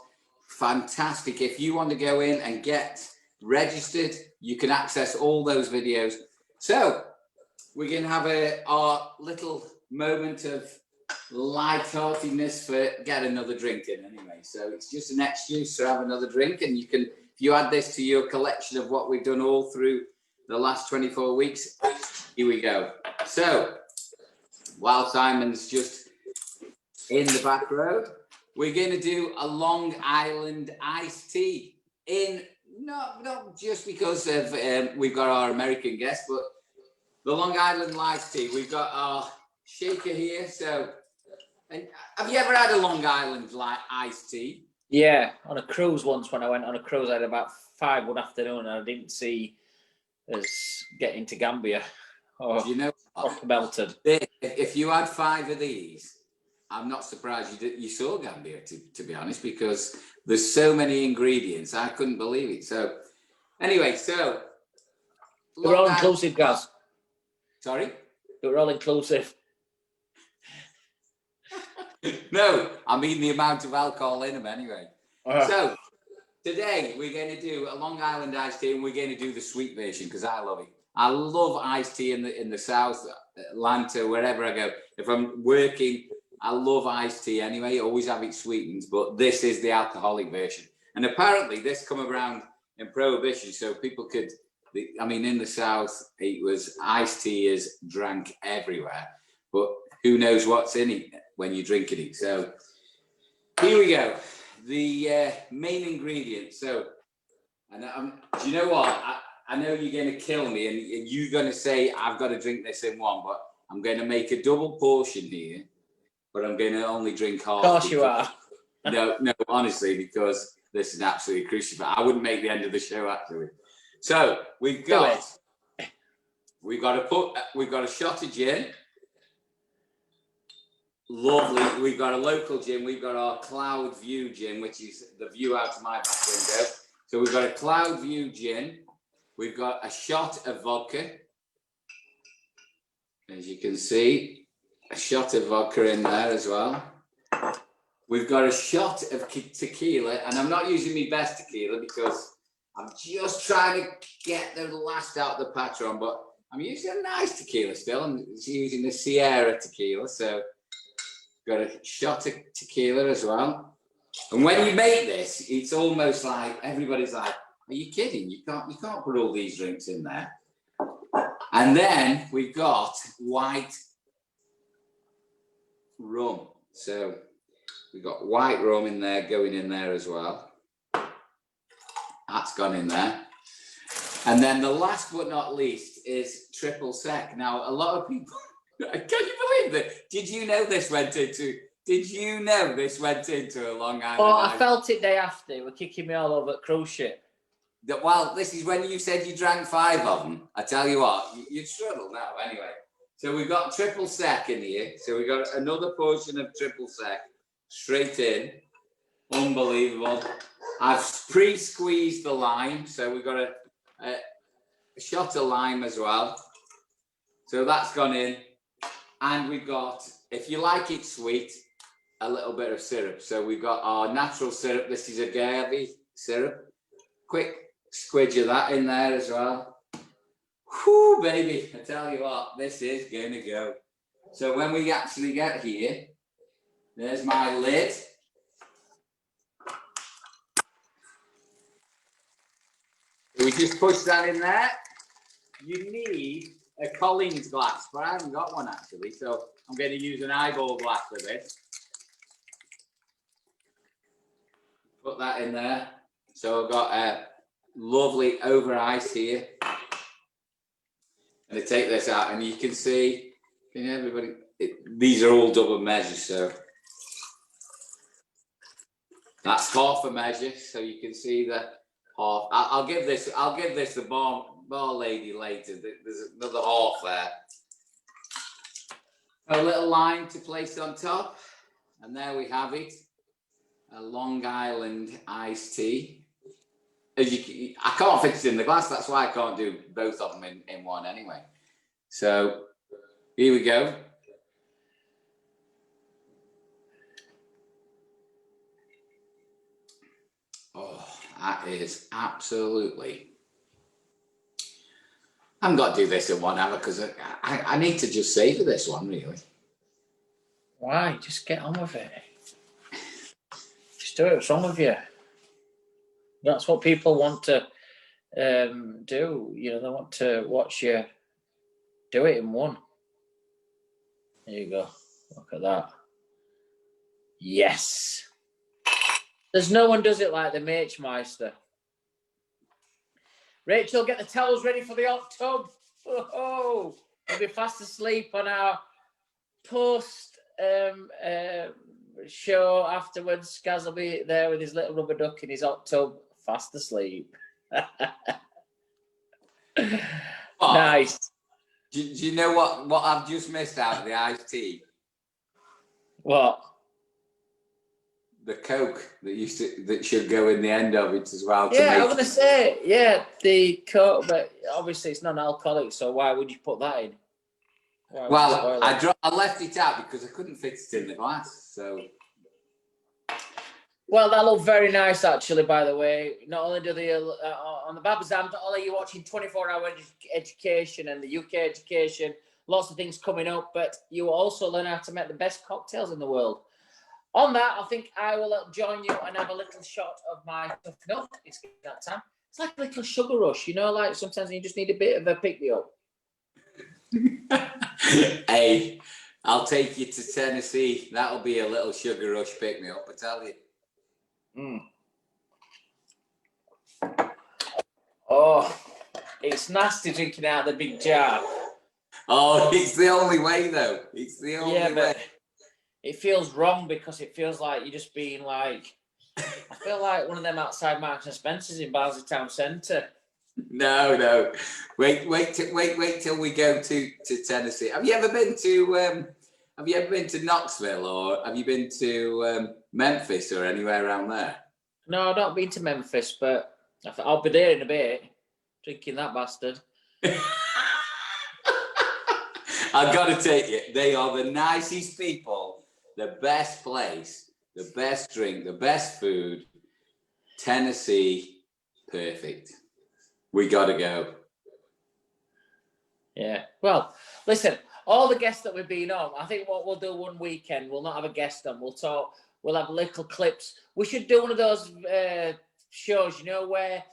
Fantastic. If you want to go in and get registered, you can access all those videos. So we're going to have our little moment of lightheartedness for get another drink in anyway. So it's just an excuse to have another drink, and you can, if you add this to your collection of what we've done all through the last 24 weeks, here we go. So while Simon's just in the back road, we're going to do a Long Island iced tea in, not just because of we've got our American guest, but the Long Island iced tea. We've got our shaker here. So, and have you ever had a Long Island iced tea? Yeah, on a cruise once. When I went on a cruise, I had about 5 one afternoon, and I didn't see us getting to Gambia. Oh, you know, melted. If you had 5 of these, I'm not surprised you saw Gambia, to be honest, because there's so many ingredients. I couldn't believe it. So, anyway, so they were all inclusive, guys. Sorry, they were all inclusive. No, I mean the amount of alcohol in them anyway. So today we're going to do a Long Island iced tea, and we're going to do the sweet version because I love it. I love iced tea in the South, Atlanta, wherever I go. If I'm working, I love iced tea anyway. Always have it sweetened, but this is the alcoholic version. And apparently this come around in Prohibition, so people could I mean, in the South, it was iced tea is drank everywhere, but who knows what's in it when you're drinking it. So here we go. The main ingredients. So, and do you know what? I know you're going to kill me and you're going to say, I've got to drink this in one, but I'm going to make a double portion here, but I'm going to only drink half. Of course you are. No, honestly, because this is absolutely crucial. I wouldn't make the end of the show, actually. So we've got a shot of gin. Lovely. We've got a local gin. We've got our Cloud View gin, which is the view out of my back window. So we've got a Cloud View gin. We've got a shot of vodka. As you can see, a shot of vodka in there as well. We've got a shot of tequila, and I'm not using my best tequila because I'm just trying to get the last out of the patron, but I'm using a nice tequila still. I'm using the Sierra tequila, so got a shot of tequila as well. And when you make this, it's almost like everybody's like, "Are you kidding? You can't put all these drinks in there." And then we've got white rum. So we've got white rum in there, going in there as well. That's gone in there. And then the last but not least is triple sec. Now, a lot of people, can you believe that? Did you know this went into a Long Island? Oh, I felt it day after. They were kicking me all over the cruise ship. Well, this is when you said you drank 5 of them. I tell you what, you'd struggle now. Anyway, so we've got triple sec in here. So we've got another portion of triple sec straight in. Unbelievable. I've pre-squeezed the lime. So we've got a shot of lime as well. So that's gone in. And we've got, if you like it sweet, a little bit of syrup. So we've got our natural syrup. This is agave syrup. Quick squidge of that in there as well. Whoo, baby, I tell you what, this is gonna go. So when we actually get here, there's my lid. We just push that in there. You need a Collins glass, but I haven't got one actually, so I'm going to use an eyeball glass for this. Put that in there. So I've got a lovely over ice here. And I take this out, and you can see, everybody, these are all double measures, so that's half a measure, so you can see that half. I'll give this the bar lady later. There's another half there. A little lime to place on top, and there we have it. A Long Island iced tea. I can't fit it in the glass, that's why I can't do both of them in one anyway. So here we go. Oh, that is absolutely. I haven't got to do this in 1 hour because I need to just savour this one, really. Why? Just get on with it. Just do it. What's wrong with you? That's what people want to do. You know, they want to watch you do it in one. There you go. Look at that. Yes. There's no one does it like the Meister. Rachel, get the towels ready for the hot tub. Oh, we'll be fast asleep on our post show afterwards. Gaz will be there with his little rubber duck in his hot tub, fast asleep. Nice. Do you know what I've just missed out of the iced tea? What? The Coke that should go in the end of it as well. Yeah, I'm gonna say, yeah, the Coke, but obviously it's non-alcoholic, so why would you put that in? Well, I left it out because I couldn't fit it in the glass. So, well, that looked very nice, actually. By the way, not only do they on the Barbers, not only are you watching 24-hour education and the UK education, lots of things coming up, but you also learn how to make the best cocktails in the world. On that, I think I will join you and have a little shot of my stuff. No, it's that time. it's like a little sugar rush, you know, like sometimes you just need a bit of a pick-me-up. Hey, I'll take you to Tennessee. That'll be a little sugar rush pick-me-up, I tell you. Oh, it's nasty drinking out of the big jar. Oh, it's the only way, though. It's the only way. It feels wrong because it feels like you're just being like, I feel like one of them outside Marks and Spencer's in Barnsley Town Centre. No. Wait till we go to Tennessee. Have you ever been to Knoxville, or have you been to Memphis or anywhere around there? No, I've not been to Memphis, but I'll be there in a bit, drinking that bastard. I've got to take you. They are the nicest people, the best place, the best drink, the best food. Tennessee, perfect. We got to go. Yeah. Well, listen, all the guests that we've been on, I think what we'll do one weekend, we'll not have a guest on. We'll talk. We'll have little clips. We should do one of those shows, you know, where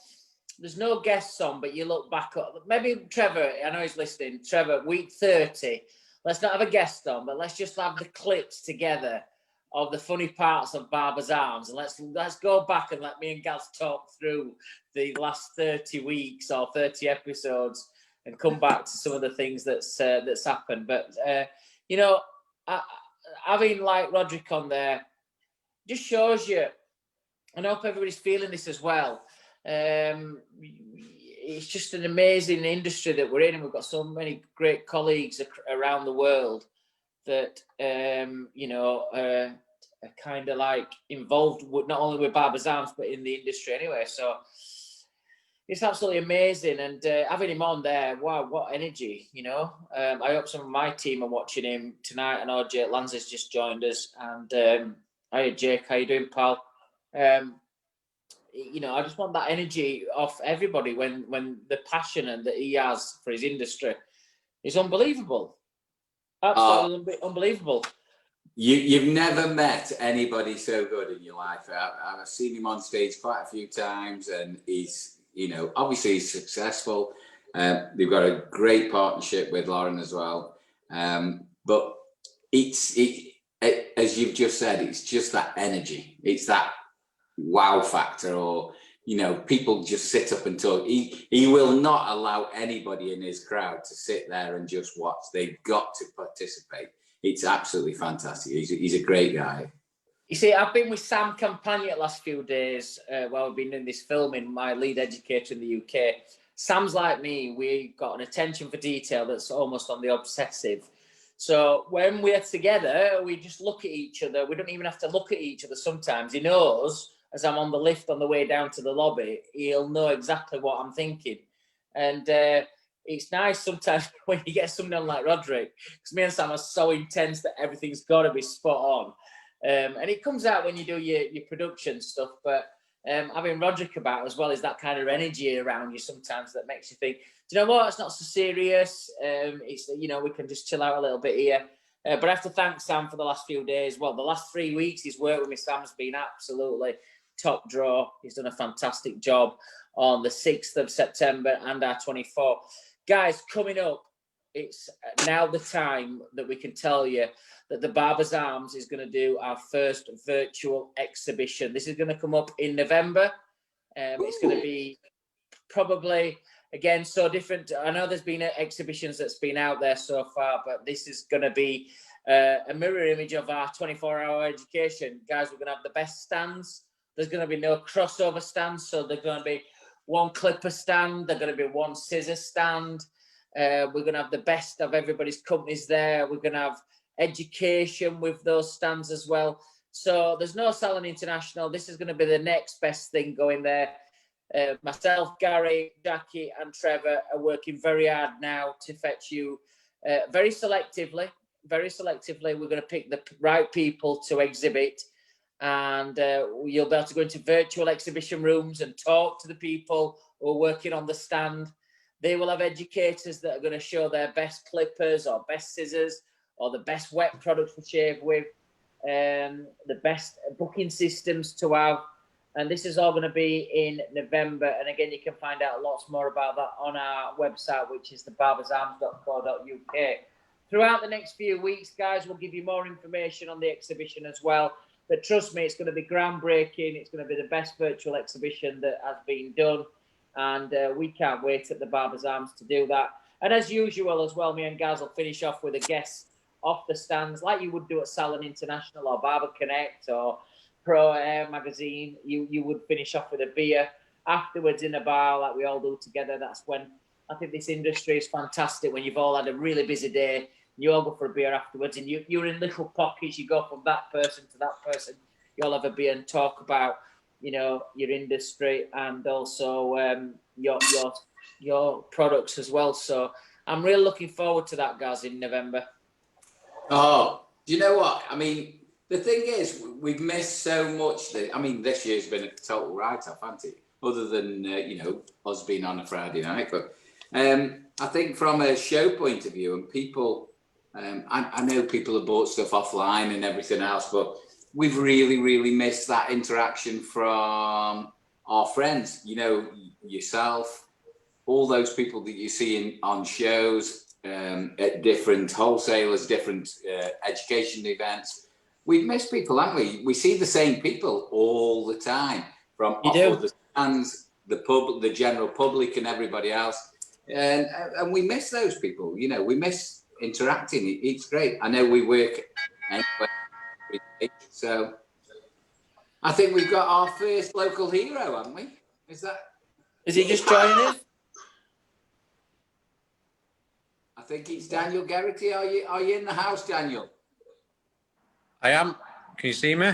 there's no guests on, but you look back up. Maybe Trevor, I know he's listening. Trevor, week 30. Let's not have a guest on, but let's just have the clips together of the funny parts of Barber's Arms, and let's go back and let me and Gaz talk through the last 30 weeks or 30 episodes and come back to some of the things that's happened. But you know, having like Rodrick on there just shows you, and I hope everybody's feeling this as well. It's just an amazing industry that we're in, and we've got so many great colleagues around the world that you know, are kind of like involved with, not only with Barber's Arms but in the industry anyway. So it's absolutely amazing, and having him on there, wow, what energy, you know. I hope some of my team are watching him tonight. I know Jake Lanz has just joined us, and hi Jake, how you doing, pal? You know, I just want that energy off everybody when the passion and that he has for his industry is unbelievable. Absolutely unbelievable. You've never met anybody so good in your life. I've seen him on stage quite a few times, and he's, you know, obviously he's successful. They've got a great partnership with Lauren as well. But as you've just said, it's just that energy. It's that wow factor, or, you know, people just sit up and talk. He will not allow anybody in his crowd to sit there and just watch. They've got to participate. It's absolutely fantastic. He's a great guy. You see, I've been with Sam Campagna the last few days while we've been doing this filming, my lead educator in the UK. Sam's like me. We've got an attention for detail that's almost on the obsessive. So when we're together, we just look at each other. We don't even have to look at each other sometimes. He knows, as I'm on the lift on the way down to the lobby, he'll know exactly what I'm thinking. And it's nice sometimes when you get someone like Rodrick, because me and Sam are so intense that everything's got to be spot on. And it comes out when you do your production stuff, but having Rodrick about as well is that kind of energy around you sometimes that makes you think, do you know what, it's not so serious. It's, you know, we can just chill out a little bit here. But I have to thank Sam for the last few days. Well, the last 3 weeks he's worked with me, Sam's been absolutely top draw. He's done a fantastic job on the 6th of September and our 24th. Guys, coming up, it's now the time that we can tell you that the Barber's Arms is going to do our first virtual exhibition. This is going to come up in November. It's going to be probably, again, so different. I know there's been exhibitions that's been out there so far, but this is going to be a mirror image of our 24-hour education. Guys, we're going to have the best stands. There's going to be no crossover stands, so there's going to be one clipper stand. There's going to be one scissor stand. We're going to have the best of everybody's companies there. We're going to have education with those stands as well. So there's no Salon International. This is going to be the next best thing going there. Myself, Gary, Jackie and Trevor are working very hard now to fetch you very selectively. We're going to pick the right people to exhibit, and you'll be able to go into virtual exhibition rooms and talk to the people who are working on the stand. They will have educators that are going to show their best clippers or best scissors or the best wet products to shave with, the best booking systems to have. And this is all going to be in November. And again, you can find out lots more about that on our website, which is thebarbersarms.co.uk. Throughout the next few weeks, guys, we'll give you more information on the exhibition as well. But trust me, it's going to be groundbreaking. It's going to be the best virtual exhibition that has been done. And we can't wait at the Barbers Arms to do that. And as usual as well, me and Gaz will finish off with a guest off the stands, like you would do at Salon International or Barber Connect or Pro Air Magazine. You would finish off with a beer afterwards in a bar like we all do together. That's when I think this industry is fantastic, when you've all had a really busy day. You all go for a beer afterwards, and you're in little pockets. You go from that person to that person. You all have a beer and talk about, you know, your industry and also your products as well. So I'm really looking forward to that, guys, in November. Oh, do you know what? I mean, the thing is, we've missed so much. I mean, this year's been a total write-off, hasn't it? Other than, you know, us being on a Friday night. But I think from a show point of view, and people, I know people have bought stuff offline and everything else, but we've really, really missed that interaction from our friends, you know, yourself, all those people that you see on shows, at different wholesalers, different education events. We've missed people, haven't we? We see the same people all the time from off the stands, the pub, the general public and everybody else. And we miss those people, you know, we miss interacting. It's great. I know we work anyway, so I think we've got our first local hero, haven't we? Is he just joining us? I think it's Daniel Geraghty. Are you in the house, Daniel? I am. Can you see me?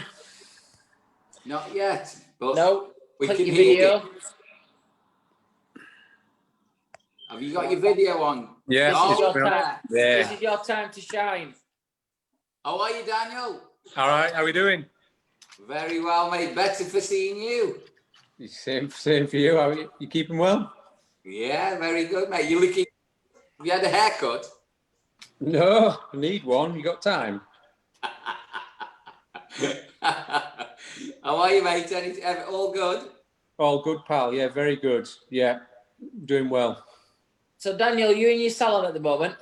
Not yet, but no. We click can your hear video. you. Have you got your video on? Yeah. This is your time. Yeah. This is your time to shine. How are you, Daniel? All right. How are we doing? Very well, mate. Better for seeing you. Same for you. How are you? You keeping well? Yeah, very good, mate. You looking? Have you had a haircut? No, I need one. You got time? How are you, mate? All good? All good, pal. Yeah, very good. Yeah, doing well. So, Daniel, you're in your salon at the moment?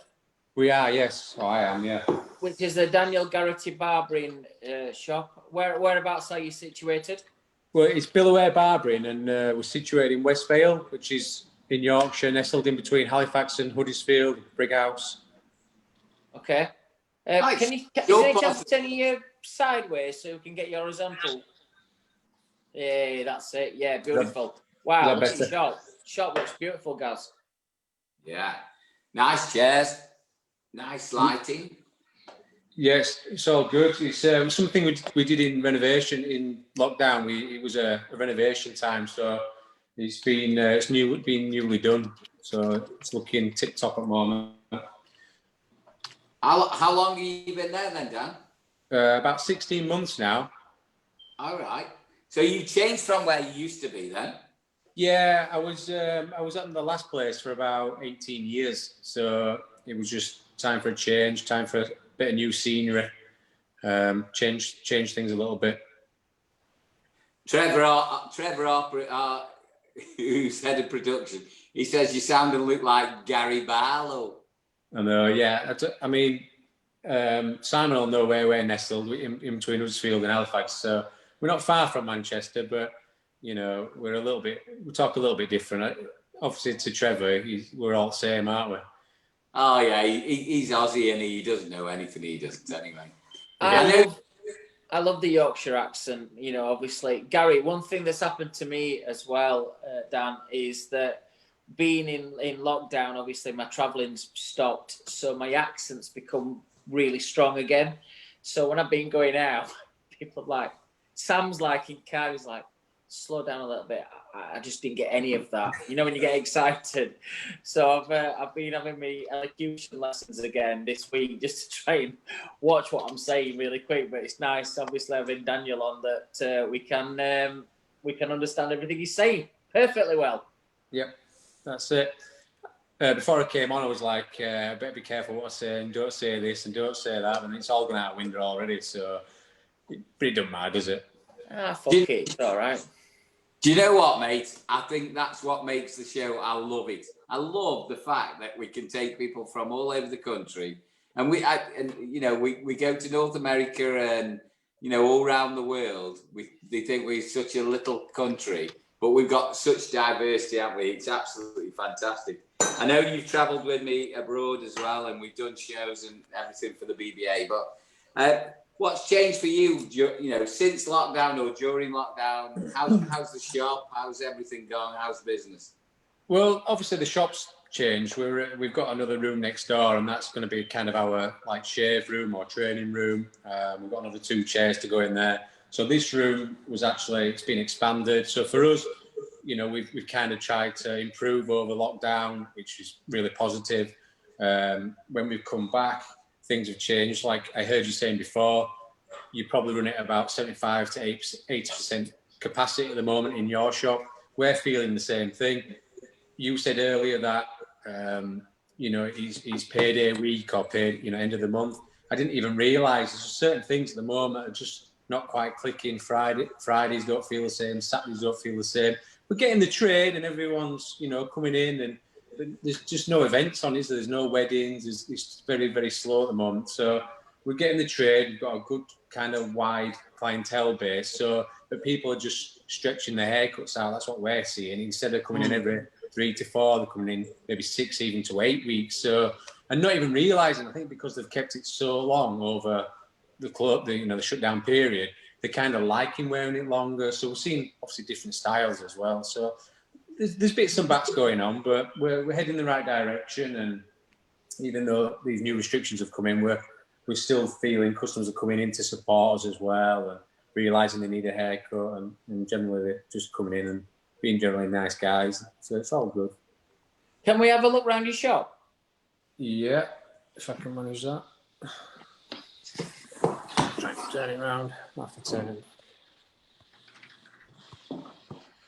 We are, yes. Oh, I am, yeah. Which is the Daniel Geraghty Barbering shop. Whereabouts are you situated? Well, it's Billoway Barbering, and we're situated in West Vale, which is in Yorkshire, nestled in between Halifax and Huddersfield, Brighouse. Okay. Nice. Can you chance to turn you sideways so we can get your horizontal? Yeah, that's it. Yeah, beautiful. Wow, look at the shop. Shop looks beautiful, guys. Yeah. Nice chairs. Nice lighting. Yes, it's all good. It's something we did in renovation in lockdown. It was a renovation time, so it's been been newly done. So it's looking tip top at the moment. How long have you been there then, Dan? About 16 months now. All right. So you changed from where you used to be then? Yeah, I was at the last place for about 18 years. So it was just time for a change, time for a bit of new scenery, change things a little bit. Trevor, who's head of production, he says you sound and look like Gary Barlow. I know, yeah. I mean, Simon will know where we're nestled in between Huddersfield and Halifax. So we're not far from Manchester, but you know, we talk a little bit different. Obviously, to Trevor, we're all the same, aren't we? Oh yeah, he's Aussie and he doesn't know anything. He doesn't anyway. I love the Yorkshire accent. You know, obviously, Gary. One thing that's happened to me as well, Dan, is that being in lockdown, obviously my travelling's stopped, so my accent's become really strong again. So when I've been going out, people are like, Sam's like in car, he's like, slow down a little bit. I just didn't get any of that. You know, when you get excited. So I've been having my elocution lessons again this week just to try and watch what I'm saying really quick. But it's nice, obviously, having Daniel on that we can understand everything he's saying perfectly well. Yep, that's it. Before I came on, I was like, better be careful what I say and don't say this and don't say that. And it's all gone out the window already. So it doesn't matter, does it? Fuck it. It's all right. Do you know what, mate? I think that's what makes the show. I love it. I love the fact that we can take people from all over the country, and we go to North America and all around the world. They think we're such a little country, but we've got such diversity, haven't we? It's absolutely fantastic. I know you've travelled with me abroad as well, and we've done shows and everything for the BBA. But what's changed for you, since lockdown or during lockdown? How's the shop? How's everything going? How's business? Well, obviously the shop's changed. We've got another room next door, and that's going to be kind of our like shave room or training room. We've got another 2 chairs to go in there. So this room it's been expanded. So for us, we've kind of tried to improve over lockdown, which is really positive. When we've come back, things have changed. Like I heard you saying before, you probably run at about 75 to 80% capacity at the moment in your shop. We're feeling the same thing. You said earlier that, he's payday week or paid, end of the month. I didn't even realise there's certain things at the moment are just not quite clicking. Fridays don't feel the same. Saturdays don't feel the same. We're getting the trade and everyone's, coming in, and there's just no events on it. So there's no weddings. It's very, very slow at the moment. So we're getting the trade. We've got a good kind of wide clientele base. So but people are just stretching their haircuts out. That's what we're seeing. Instead of coming in every 3 to 4, they're coming in maybe 6 even to 8 weeks. So, and not even realising, I think because they've kept it so long over the shutdown period, they're kind of liking wearing it longer. So we're seeing obviously different styles as well. So there's bits and bats going on, but we're heading in the right direction. And even though these new restrictions have come in, we're still feeling customers are coming in to support us as well, and realising they need a haircut, and generally they're just coming in and being generally nice guys. So it's all good. Can we have a look around your shop? Yeah, if I can manage that. Try to turn it around. I have to turn it.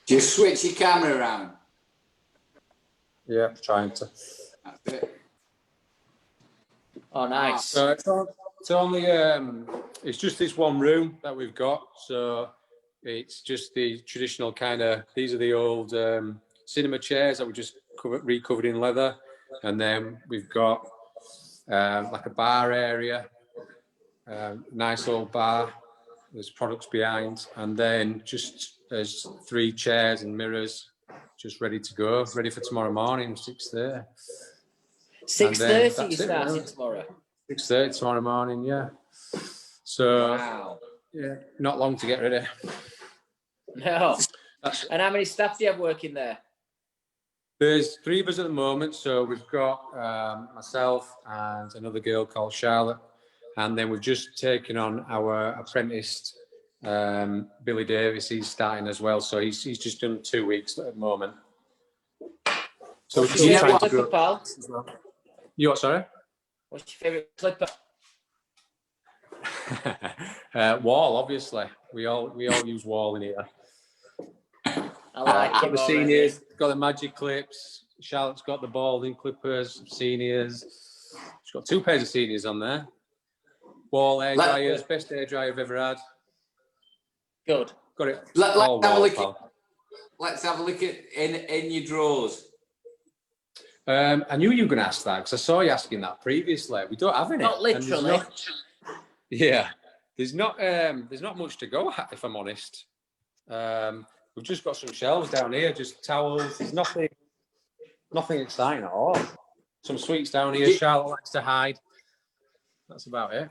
Just switch your camera around. Yeah, trying to. That's it. Oh, nice. So it's only it's just this one room that we've got. So it's just the traditional kind of. These are the old cinema chairs that we just recovered in leather, and then we've got like a bar area, nice old bar. There's products behind, and then just there's 3 chairs and mirrors, just ready to go, ready for tomorrow morning, 6:30. 6:30 you starting tomorrow? 6:30 tomorrow morning, yeah. So, wow. Yeah, not long to get ready. No. And how many staff do you have working there? There's 3 of us at the moment. So we've got myself and another girl called Charlotte. And then we've just taken on our apprentice, Billy Davis. He's starting as well. So he's just done 2 weeks at the moment. So what's your favourite clipper, pal? Well. You what, sorry? What's your favourite clipper? Wahl, obviously. We all use Wahl in here. I like got the seniors, got the magic clips. Charlotte's got the balding clippers, seniors. She's got 2 pairs of seniors on there. Wahl hair dryers, best hair dryer I've ever had. Good. Got it. Let's have a look at in your drawers. I knew you were going to ask that because I saw you asking that previously. We don't have any. Not literally. There's not much to go at, if I'm honest. We've just got some shelves down here, just towels. There's nothing exciting at all. Some sweets down here. Charlotte likes to hide. That's about it.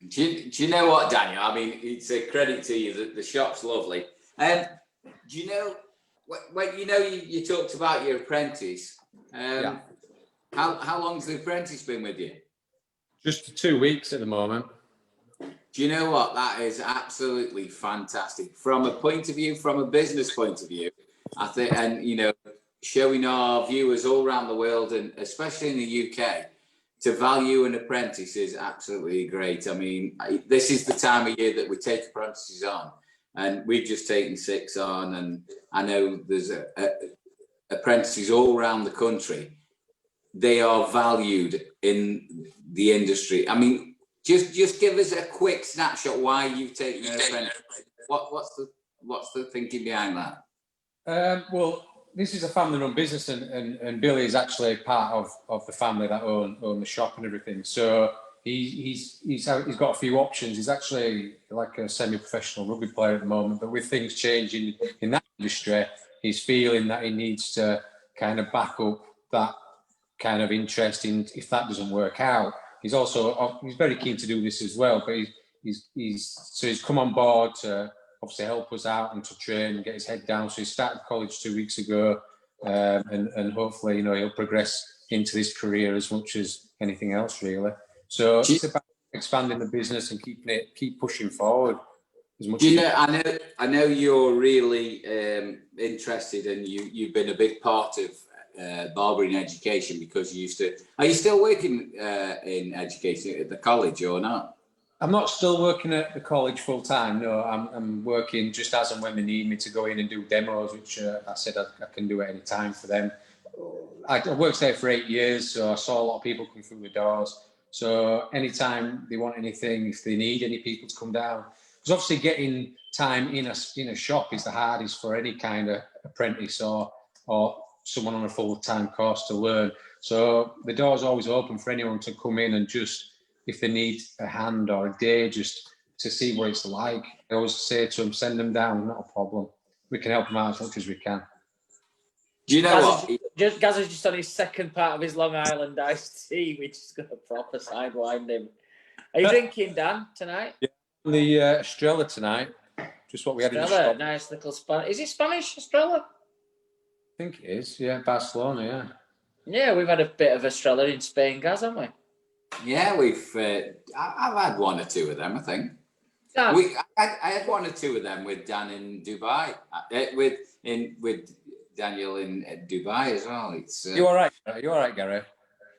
Do you know what, Daniel? I mean, it's a credit to you. The shop's lovely. Do you know when you talked about your apprentice? Yeah. How long's the apprentice been with you? Just 2 weeks at the moment. Do you know what? That is absolutely fantastic. From a business point of view, I think, and showing our viewers all around the world, and especially in the UK, to value an apprentice is absolutely great. I mean, this is the time of year that we take apprentices on, and we've just taken 6 on, and I know there's apprentices all around the country. They are valued in the industry. I mean, just give us a quick snapshot why you've taken an apprentice. what's the thinking behind that? Well, this is a family-run business, and Billy is actually part of the family that own the shop and everything. So he's got a few options. He's actually like a semi-professional rugby player at the moment, but with things changing in that industry, he's feeling that he needs to kind of back up that kind of interest in if that doesn't work out. He's very keen to do this as well, but he's come on board to obviously help us out and to train and get his head down. So he started college 2 weeks ago, and hopefully, you know, he'll progress into this career as much as anything else, really. So it's about expanding the business and keep pushing forward as much. I know you're really interested, and you've been a big part of barbering education because you used to. Are you still working in education at the college or not? I'm not still working at the college full time. No, I'm working just as and when they need me to go in and do demos, which I said I can do at any time for them. I worked there for 8 years, so I saw a lot of people come through the doors. So anytime they want anything, if they need any people to come down, because obviously getting time in a shop is the hardest for any kind of apprentice or someone on a full-time course to learn. So the door's always open for anyone to come in and just, if they need a hand or a day just to see what it's like, I always say to them, send them down, not a problem. We can help them out as much as we can. Do you know what? Gaz is just on his second part of his Long Island iced tea. We just got a proper sidewind him. Are you drinking, Dan, tonight? Yeah, the Estrella tonight. Just what we had in the shop. Nice little Spanish. Is it Spanish, Estrella? I think it is, yeah. Barcelona, yeah. Yeah, we've had a bit of Estrella in Spain, Gaz, haven't we? Yeah, I've had one or two of them, I think. Dan. I had one or two of them with Dan in Dubai, with Daniel in Dubai as well. You all right? You all right, Gary?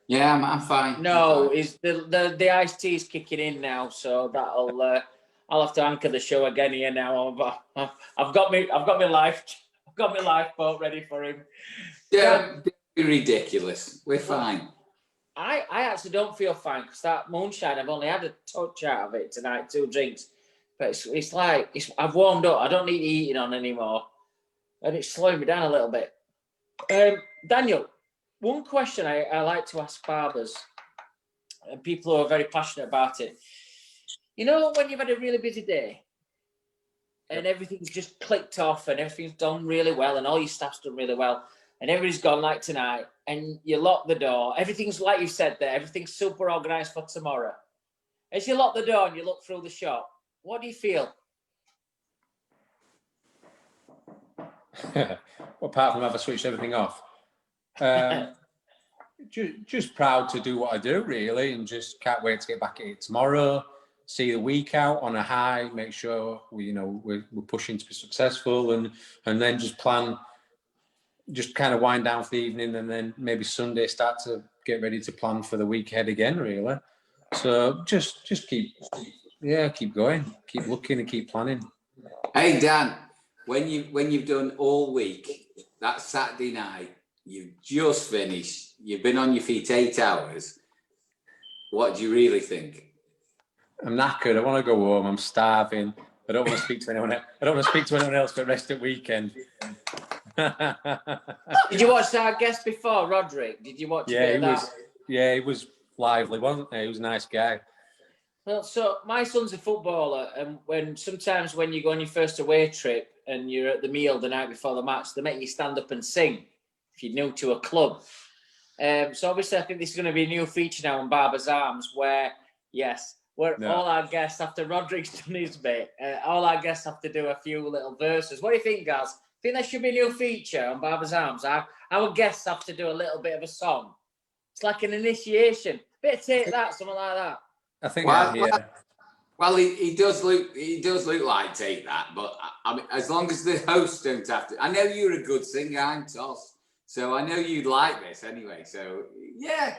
Yeah, I'm fine. No, is the iced tea's kicking in now, so that'll I'll have to anchor the show again here now. I've got my lifeboat ready for him. Don't be ridiculous. We're fine. I actually don't feel fine because that moonshine, I've only had a touch out of it tonight, 2 drinks. But it's like, I've warmed up. I don't need eating on anymore. And it's slowing me down a little bit. Daniel, one question I like to ask barbers, and people who are very passionate about it. You know, when you've had a really busy day and everything's just clicked off and everything's done really well and all your staff's done really well and everybody's gone like tonight and you lock the door, everything's like you said there, everything's super organised for tomorrow. As you lock the door and you look through the shop, what do you feel? Well, apart from having switched everything off. Just proud to do what I do, really, and just can't wait to get back at it tomorrow, see the week out on a high, make sure we're pushing to be successful, and then just plan, just kind of wind down for the evening, and then maybe Sunday start to get ready to plan for the week ahead again, really. So just keep going, keep looking and keep planning. Hey Dan, when you've done all week, that Saturday night, you've just finished, you've been on your feet 8 hours. What do you really think? I'm knackered. I want to go home. I'm starving. I don't want to speak to anyone else. I don't want to speak to anyone else for the rest of the weekend. Did you watch our guest before, Rodrick? Did you watch that? Yeah, he was lively, wasn't he? He was a nice guy. Well, so my son's a footballer, and sometimes when you go on your first away trip and you're at the meal the night before the match, they make you stand up and sing if you're new to a club. So obviously I think this is going to be a new feature now on Barbers Arms where, all our guests, after Rodrick's done his bit, all our guests have to do a few little verses. What do you think, Gaz? Think there should be a new feature on Barbers Arms? Our guests have to do a little bit of a song. It's like an initiation. Bit of Take That, something like that. I think well, he does look like Take That, but I mean, as long as the hosts don't have to. I know you're a good singer, I'm Toss, so I know you'd like this anyway. So yeah,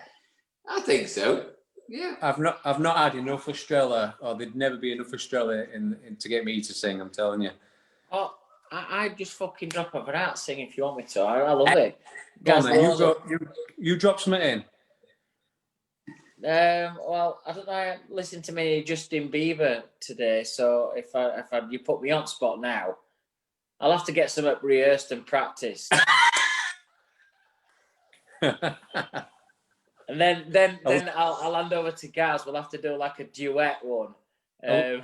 I think so. Yeah, I've not had enough Estrella, or there'd never be enough Estrella in to get me to sing. I'm telling you. Oh, I just fucking drop a rat sing if you want me to. I love it. Go on, you drop something in. Well, I don't know. I listened to me Justin Bieber today, so if you put me on spot now, I'll have to get some up rehearsed and practiced. And then I'll hand over to Gaz. We'll have to do like a duet one. The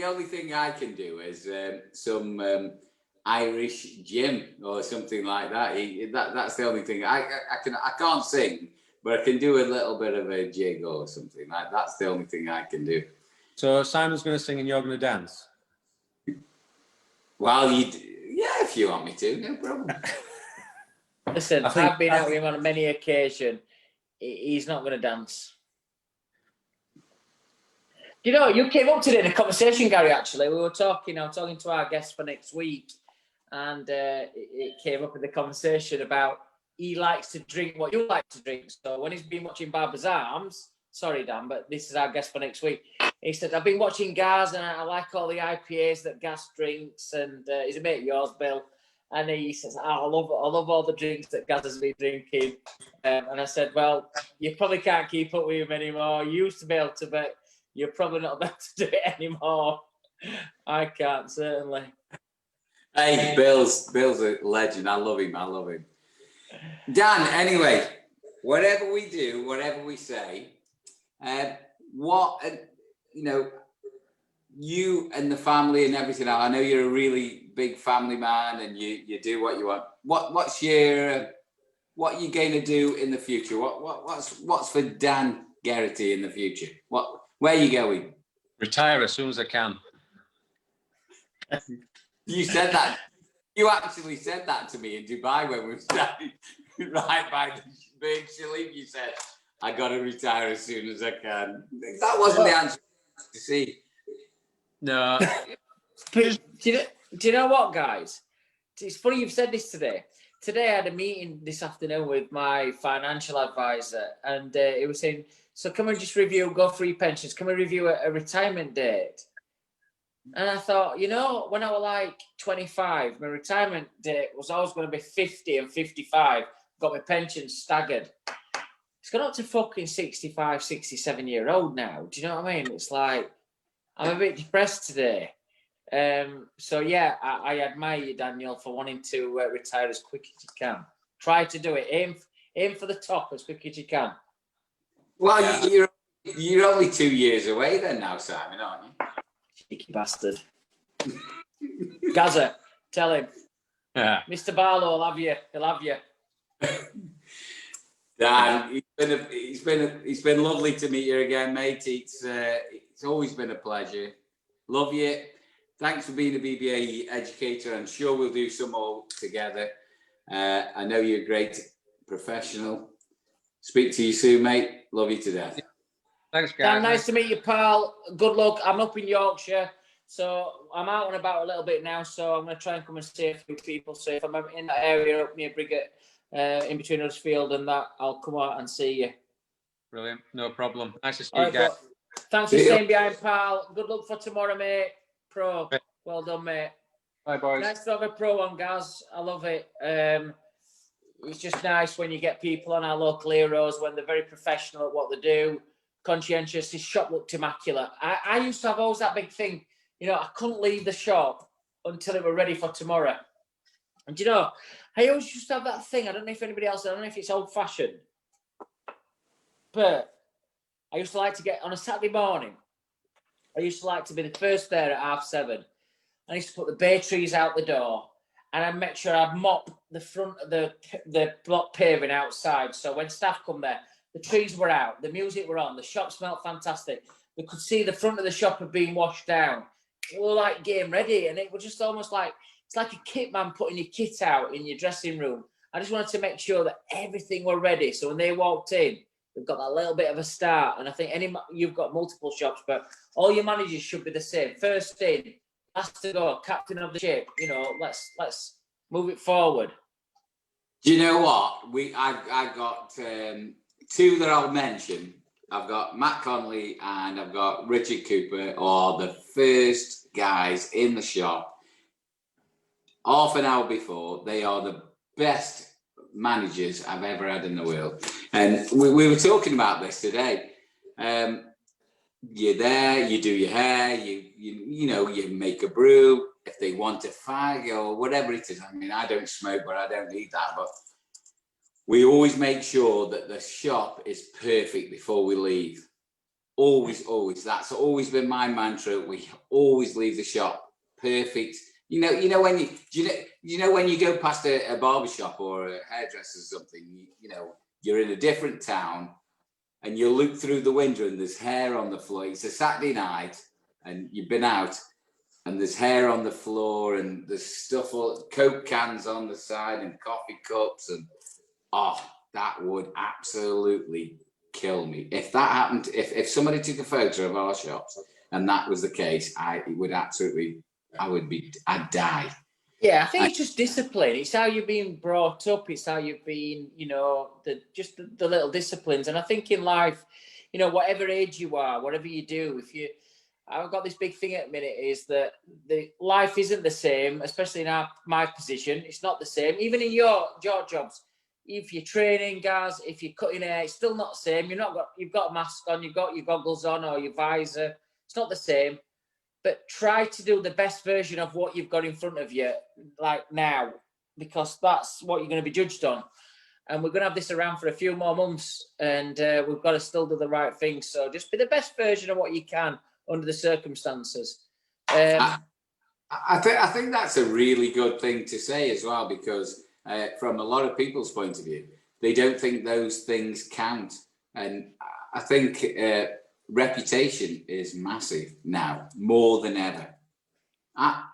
only thing I can do is some Irish gym or something like that. That's the only thing I can't sing, but I can do a little bit of a jig or something. That's the only thing I can do. So Simon's going to sing and you're going to dance. Well, if you want me to, no problem. Listen, I've been out with him on many occasions. He's not going to dance. You know, you came up today in a conversation, Gary, actually. We were talking, I was talking to our guest for next week, and it came up in the conversation about he likes to drink what you like to drink. So when he's been watching Barbers Arms, sorry, Dan, but this is our guest for next week, he said, I've been watching Gaz and I like all the IPAs that Gaz drinks, and he's a mate of yours, Bill. And he says, I love all the drinks that Gaz has been drinking. And I said, well, you probably can't keep up with him anymore. You used to be able to, but you're probably not able to do it anymore. I can't, certainly. Hey, Bill's a legend. I love him. Dan, anyway, whatever we do, whatever we say, you and the family and everything, I know you're a really big family man and you do what you want. What are you going to do in the future? What's for Dan Geraghty in the future? Where are you going? Retire as soon as I can. You said that. You actually said that to me in Dubai when we were standing right by the big Shalim. You said, I got to retire as soon as I can. That wasn't the answer to see. No. Do you know what, guys? It's funny you've said this today. Today I had a meeting this afternoon with my financial advisor, and he was saying, so can we just go through pensions? Can we review a retirement date? And I thought, when I was like 25, my retirement date was always going to be 50 and 55. Got my pension staggered. It's gone up to fucking 65, 67-year-old now. Do you know what I mean? It's like, I'm a bit depressed today. So yeah, I admire you, Daniel, for wanting to retire as quick as you can. Try to do it. Aim for the top as quick as you can. Well, yeah. You're only 2 years away then now, Simon, aren't you? Cheeky bastard. Gaza, tell him. Yeah. Mr. Barlow will have you. He'll have you. Dan, it's been lovely to meet you again, mate. It's always been a pleasure. Love you. Thanks for being a BBA educator. I'm sure we'll do some more together. I know you're a great professional. Speak to you soon, mate. Love you to death. Thanks, guys. Dan, nice to meet you, pal. Good luck. I'm up in Yorkshire, so I'm out and about a little bit now, so I'm going to try and come and see a few people. So if I'm in that area up near Briggett, in between Huddersfield and that, I'll come out and see you. Brilliant. No problem. Nice to see you guys. Thanks for staying behind, pal. Good luck for tomorrow, mate. Pro. Well done, mate. Bye, boys. Nice to have a pro on, Gaz. I love it. It's just nice when you get people on our local heroes when they're very professional at what they do, conscientious. His shop looked immaculate. I used to have always that big thing, I couldn't leave the shop until it were ready for tomorrow. And I always used to have that thing. I don't know if anybody else, I don't know if it's old-fashioned, but I used to like to get on a Saturday morning. I used to like to be the first there at 7:30. I used to put the bay trees out the door, and I'd make sure I'd mop the front of the block paving outside. So when staff come there, the trees were out, the music were on, the shop smelled fantastic. They could see the front of the shop had been washed down. We were like game ready, and it was just almost like, it's like a kit man putting your kit out in your dressing room. I just wanted to make sure that everything were ready. So when they walked in, they've got that little bit of a start. And I think you've got multiple shops, but all your managers should be the same. First in, last to go, captain of the ship. Let's move it forward. Do you know what? I've got two that I'll mention. I've got Matt Connolly and I've got Richard Cooper, are the first guys in the shop. Half an hour before, they are the best managers I've ever had in the world. And we were talking about this today. you're there, you do your hair, you know, you make a brew. If they want a fag or whatever it is, I mean, I don't smoke, but I don't need that. But we always make sure that the shop is perfect before we leave. Always, always. That's always been my mantra. We always leave the shop perfect. You know when you know when you go past a barber shop or a hairdresser or something, you know, you're in a different town and you look through the window and there's hair on the floor. It's a Saturday night and you've been out and there's hair on the floor and there's stuff, all Coke cans on the side and coffee cups, and that would absolutely kill me. If that happened, if somebody took a photo of our shops and that was the case, I'd die. Yeah, I think it's just discipline. It's how you've been brought up. It's how you've been, you know, the little disciplines. And I think in life, you know, whatever age you are, whatever you do, I've got this big thing at the minute is that the life isn't the same, especially in my position. It's not the same. Even in your jobs, if you're training guys, if you're cutting hair, it's still not the same. You've got a mask on, you've got your goggles on or your visor. It's not the same. But try to do the best version of what you've got in front of you, like now, because that's what you're going to be judged on. And we're going to have this around for a few more months, and we've got to still do the right thing. So just be the best version of what you can under the circumstances. I think that's a really good thing to say as well, because from a lot of people's point of view, they don't think those things count. And I think reputation is massive now, more than ever.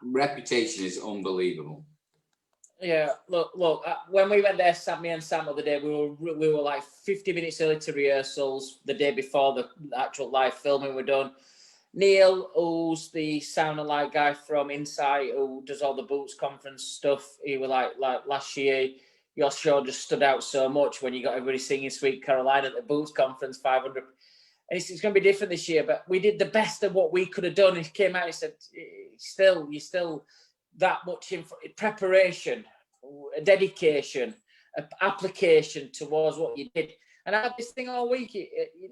Reputation is unbelievable. Yeah, look. When we went there, me and Sam the other day, we were like 50 minutes early to rehearsals the day before the actual live filming were done. Neil, who's the sound and light guy from Insight, who does all the Boots conference stuff, he was like last year, your show just stood out so much when you got everybody singing Sweet Caroline at the Boots conference, 500. And it's going to be different this year, but we did the best of what we could have done. He came out and said, you're still that much in preparation, dedication, application towards what you did. And I had this thing all week,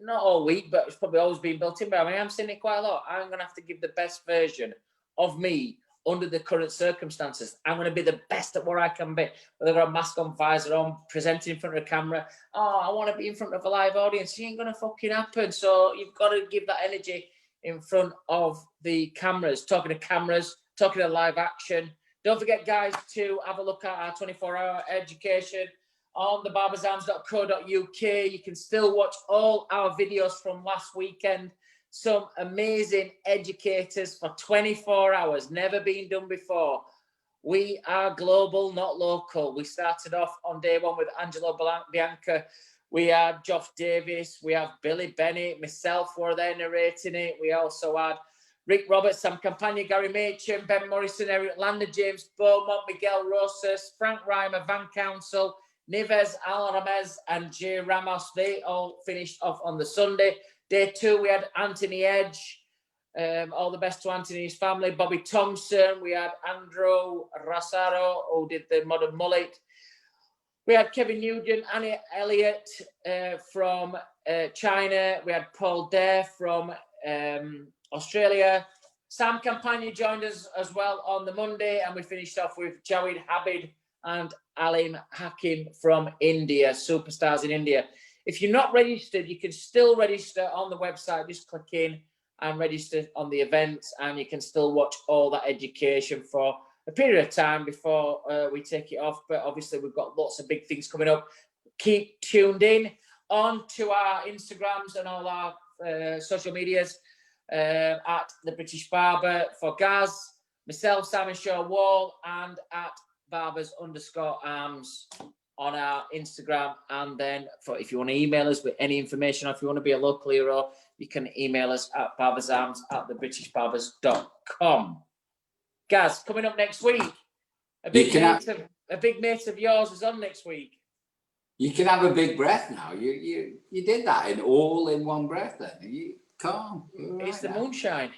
not all week, but it's probably always been built in. But I mean, I'm seeing it quite a lot. I'm going to have to give the best version of me under the current circumstances. I'm going to be the best at what I can be. Whether I've got a mask on, visor on, presenting in front of a camera. I want to be in front of a live audience. It ain't going to fucking happen. So you've got to give that energy in front of the cameras, talking to cameras, talking to live action. Don't forget, guys, to have a look at our 24-hour education on the barbersarms.co.uk. You can still watch all our videos from last weekend. Some amazing educators for 24 hours, never been done before. We are global, not local. We started off on day one with Angelo Bianca. We had Josh Davis. We have Billy Bennett. Myself were there narrating it. We also had Rick Roberts, Sam Campagna, Gary Machin, Ben Morrison, Eric Lander, James Beaumont, Miguel Rosas, Frank Reimer, Van Council, Nives, Al Ramez, and Jay Ramos. They all finished off on the Sunday. Day two, we had Anthony Edge. All the best to Anthony and his family. Bobby Thompson. We had Andrew Rosario, who did the modern mullet. We had Kevin Nugent, Annie Elliott from China. We had Paul Dare from Australia. Sam Campagna joined us as well on the Monday, and we finished off with Jawed Habib and Alim Hakim from India, superstars in India. If you're not registered, you can still register on the website. Just click in and register on the events, and you can still watch all that education for a period of time before we take it off. But obviously, we've got lots of big things coming up. Keep tuned in on to our Instagrams and all our social medias at The British Barber for Gaz, myself, Simon Shaw Wahl, and at Barbers_arms on our Instagram. And then if you want to email us with any information, or if you want to be a local hero, you can email us at barbersarms@thebritishbarbers.com. Gaz, coming up next week, a big mate of yours is on next week. You can have a big breath now. You did that in one breath then. You calm. It's the moonshine.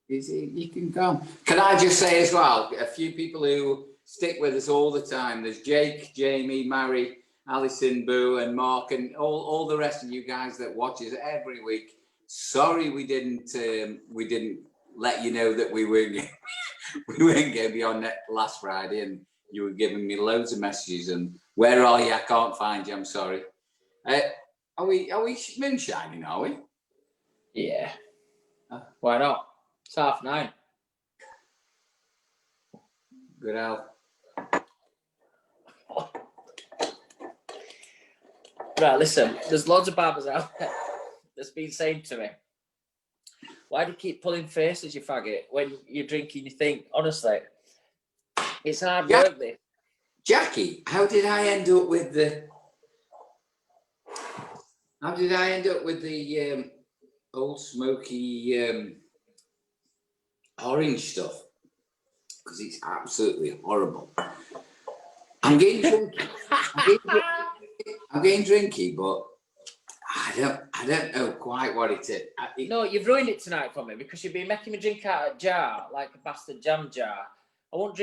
You can calm. Can I just say as well, a few people who stick with us all the time. There's Jake, Jamie, Mary, Alison, Boo, and Mark, and all the rest of you guys that watch us every week. sorry we didn't let you know that we weren't going to be on last Friday, and you were giving me loads of messages and where are you? I can't find you. I'm sorry. Are we moonshining? Are we? Yeah. Why not? It's 9:30. Good hell. Right, listen, there's loads of barbers out there that's been saying to me, why do you keep pulling faces, you faggot, when you're drinking? You think, honestly, it's hard work, this. Jackie, how did I end up with the old smoky orange stuff? Because it's absolutely horrible. I'm getting drinky, but I don't know quite what it is. No, you've ruined it tonight for me because you've been making me drink out of a jar like a bastard jam jar. I won't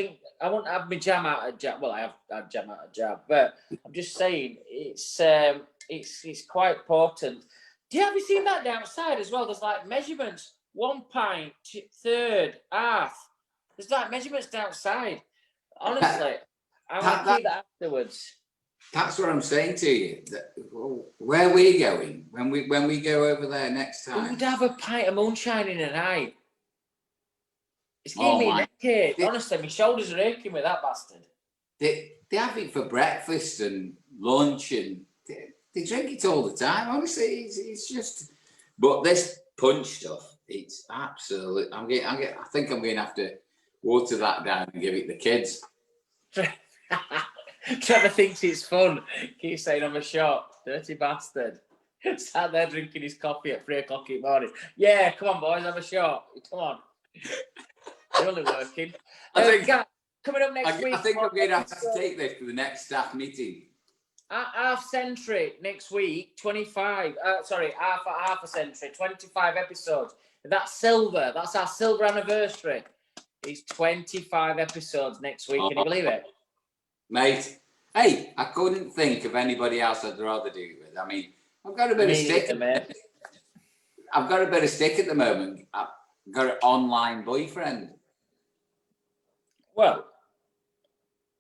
have my jam out of a jar. Well, I have had jam out of a jar, but I'm just saying it's quite potent. Have you seen that outside as well? There's like measurements: 1 pint, third, half. There's like measurements outside. Honestly, I want to keep that afterwards. That's what I'm saying to you. Where are we going when we go over there next time? Who would have a pint of moonshine in a night? It's giving me a neck ache. Honestly, my shoulders are aching with that bastard. They have it for breakfast and lunch, and they drink it all the time. Honestly, it's just. But this punch stuff, it's absolute. I think I'm going to have to water that down and give it the kids. Trevor thinks it's fun. Keeps saying I'm a shot. Dirty bastard. Sat there drinking his coffee at 3 o'clock in the morning. Yeah, come on, boys, have a shot. Come on. You're only working. Coming up next week. I think I'm going to have to take this to the next staff meeting. Half century next week. 25. Half a century. 25 episodes. That's silver. That's our silver anniversary. It's 25 episodes next week. Can you believe it? Mate, hey, I couldn't think of anybody else I'd rather do it with. I mean, I've got a bit of stick. I've got a bit of stick at the moment. I've got an online boyfriend. Well,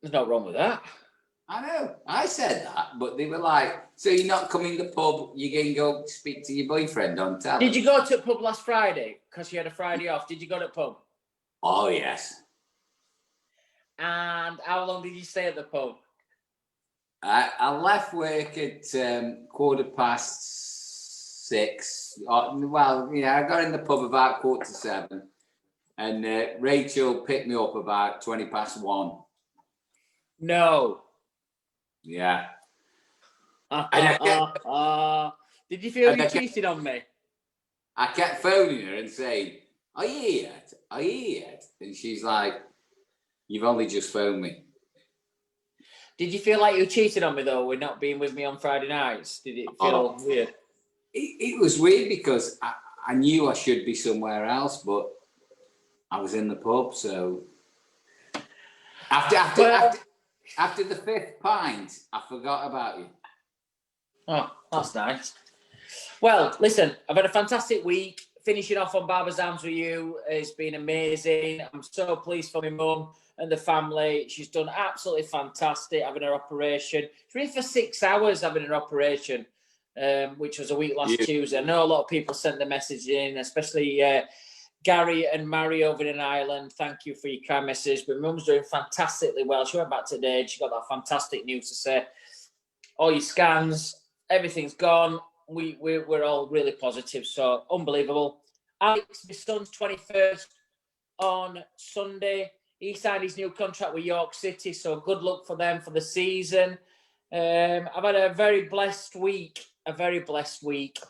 there's no wrong with that. I know. I said that, but they were like, so you're not coming to the pub, you're going to go speak to your boyfriend on television. Did you go to the pub last Friday? Because you had a Friday off. Did you go to the pub? Oh, yes. And how long did you stay at the pub? I left work at 6:15. Well, I got in the pub about 6:45, and Rachel picked me up about 1:20. No. Yeah. Did you feel you cheated on me? I kept phoning her and saying, "Are you here yet? Are you here yet?" And she's like, "You've only just phoned me." Did you feel like you cheated on me though, with not being with me on Friday nights? Did it feel weird? It was weird because I knew I should be somewhere else, but I was in the pub. So after the 5th pint, I forgot about you. Oh, that's nice. Well, listen, I've had a fantastic week. Finishing off on Barbers' Arms with you has been amazing. I'm so pleased for my mum and the family. She's done absolutely fantastic having her operation. It's really for 6 hours having her operation, which was a week last Tuesday. I know a lot of people sent the message in, especially Gary and Mary over in Ireland. Thank you for your kind message. But mum's doing fantastically well. She went back today and she got that fantastic news to say, all your scans, everything's gone. We're all really positive, so unbelievable. Alex, my son's 21st on Sunday. He signed his new contract with York City, so good luck for them for the season. I've had a very blessed week,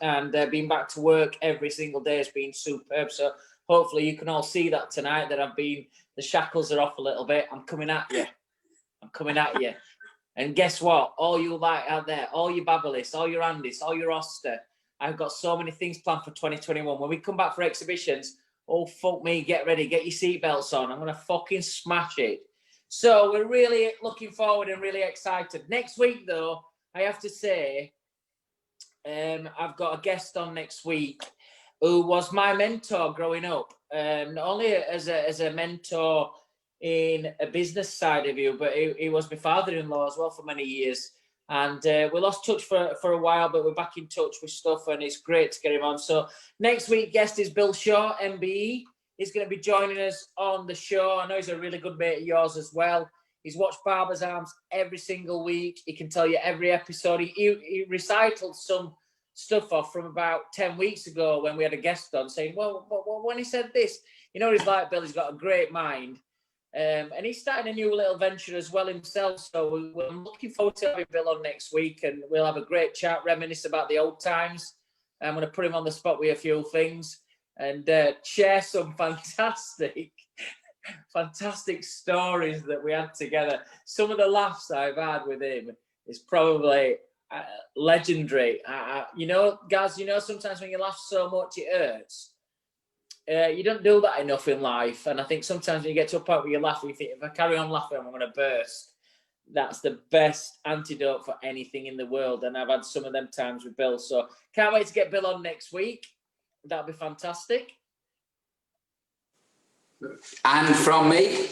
and being back to work every single day has been superb. So hopefully you can all see that tonight, that the shackles are off a little bit. I'm coming at you. And guess what? All you like out there, all your Babbalists, all your Andys, all your Oster, I've got so many things planned for 2021. When we come back for exhibitions, oh, fuck me, get ready, get your seatbelts on. I'm going to fucking smash it. So we're really looking forward and really excited. Next week, though, I have to say, I've got a guest on next week. who was my mentor growing up, not only as a mentor in a business side of you, but he was my father-in-law as well for many years. And we lost touch for a while, but we're back in touch with stuff, and it's great to get him on. So next week, guest is Bill Shaw, MBE. He's going to be joining us on the show. I know he's a really good mate of yours as well. He's watched Barber's Arms every single week. He can tell you every episode. He recited some stuff off from about 10 weeks ago when we had a guest on saying, well, when he said this, you know what he's like, Bill. He's got a great mind. And he's starting a new little venture as well himself. So we're looking forward to having Bill on next week, and we'll have a great chat, reminisce about the old times. I'm going to put him on the spot with a few things and share some fantastic stories that we had together. Some of the laughs I've had with him is probably legendary. You know, guys, you know, sometimes when you laugh so much, it hurts. You don't do that enough in life, and I think sometimes when you get to a point where you laugh, you think, if I carry on laughing, I'm going to burst. That's the best antidote for anything in the world, and I've had some of them times with Bill, so can't wait to get Bill on next week. That'll be fantastic. And from me,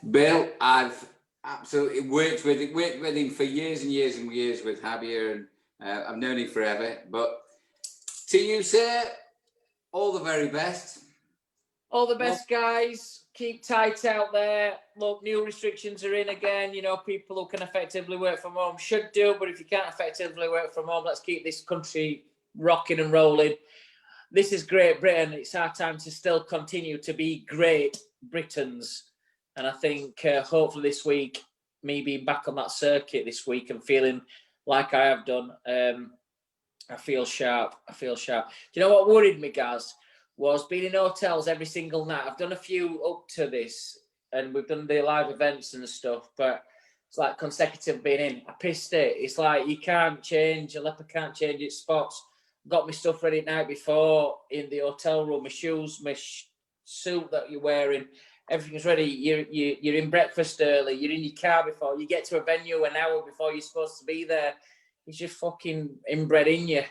Bill, I've absolutely worked with him for years and years and years with Javier, and I've known him forever. But to you, sir, all the very best. All the best, guys. Keep tight out there. Look, new restrictions are in again. You know, people who can effectively work from home should do, but if you can't effectively work from home, let's keep this country rocking and rolling. This is Great Britain. It's our time to still continue to be Great Britons. And I think hopefully this week, me being back on that circuit this week and feeling like I have done, I feel sharp. I feel sharp. Do you know what worried me, guys, was being in hotels every single night. I've done a few up to this, and we've done the live events and stuff, but it's like consecutive being in. I pissed it. It's like you can't change, a leopard can't change its spots. Got my stuff ready the night before in the hotel room, my shoes, my suit that you're wearing, everything's ready. You're in breakfast early, you're in your car before, you get to a venue an hour before you're supposed to be there. It's just fucking inbred in you.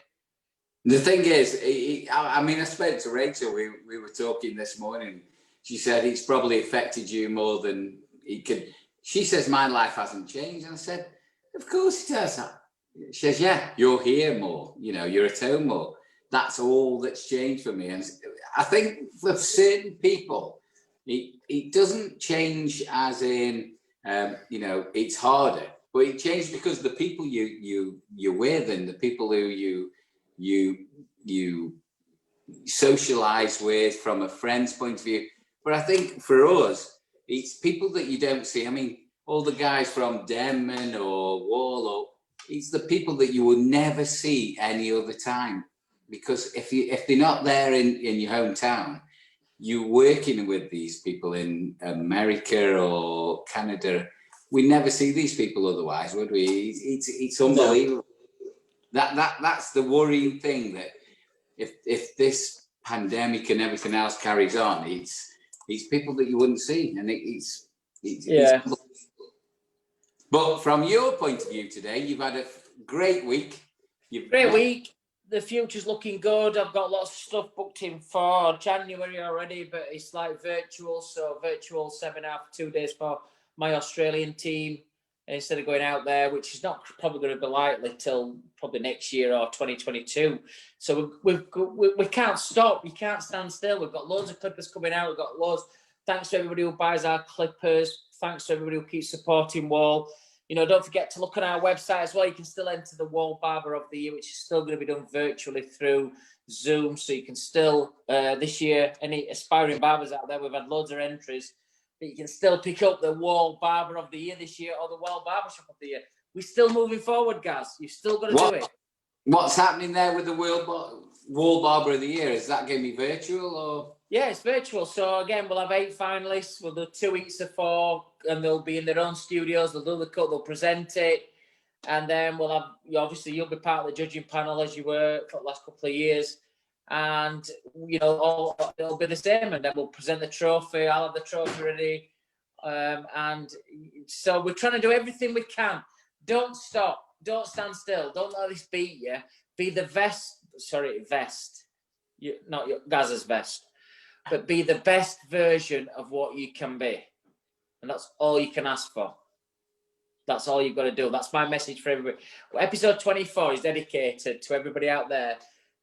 The thing is, I mean, I spoke to Rachel, we were talking this morning. She said it's probably affected you more than it could. She says, my life hasn't changed. And I said, of course it has. She says, yeah, you're here more, you know, you're at home more. That's all that's changed for me. And I think for certain people, it doesn't change as in, you know, it's harder, but it changed because the people you're with and the people who you socialize with from a friend's point of view. But I think for us, it's people that you don't see. I mean, all the guys from Denman or Wahl, or it's the people that you will never see any other time. Because if they're not there in your hometown, you're working with these people in America or Canada. We never see these people otherwise, would we? It's unbelievable. That's the worrying thing, that if this pandemic and everything else carries on, it's people that you wouldn't see, and it's but from your point of view today, you've had a great week. Great week. The future's looking good. I've got lots of stuff booked in for January already, but it's like virtual. So virtual seminar for 2 days for my Australian team instead of going out there, which is not probably going to be likely till probably next year or 2022. So we can't stop. We can't stand still. We've got loads of clippers coming out. We've got loads. Thanks to everybody who buys our clippers. Thanks to everybody who keeps supporting Wahl. You know, don't forget to look on our website as well. You can still enter the Wahl Barber of the Year, which is still going to be done virtually through Zoom. So you can still, this year, any aspiring barbers out there, we've had loads of entries, but you can still pick up the Wahl Barber of the Year this year or the Wahl Barbershop of the Year. We're still moving forward, guys. You've still got to do it. What's happening there with the Wahl Barber of the Year? Is that going to be virtual or? Yeah, it's virtual. So again, we'll have 8 finalists. We'll do 2 weeks of 4, and they'll be in their own studios. They'll do the cut. They'll present it, and then we'll have. Obviously, you'll be part of the judging panel as you were for the last couple of years, and you know, it'll be the same. And then we'll present the trophy. I'll have the trophy ready, and so we're trying to do everything we can. Don't stop. Don't stand still. Don't let this beat you. Be the vest. not your Gaza's best, but be the best version of what you can be. And that's all you can ask for. That's all you've got to do. That's my message for everybody. Well, episode 24 is dedicated to everybody out there.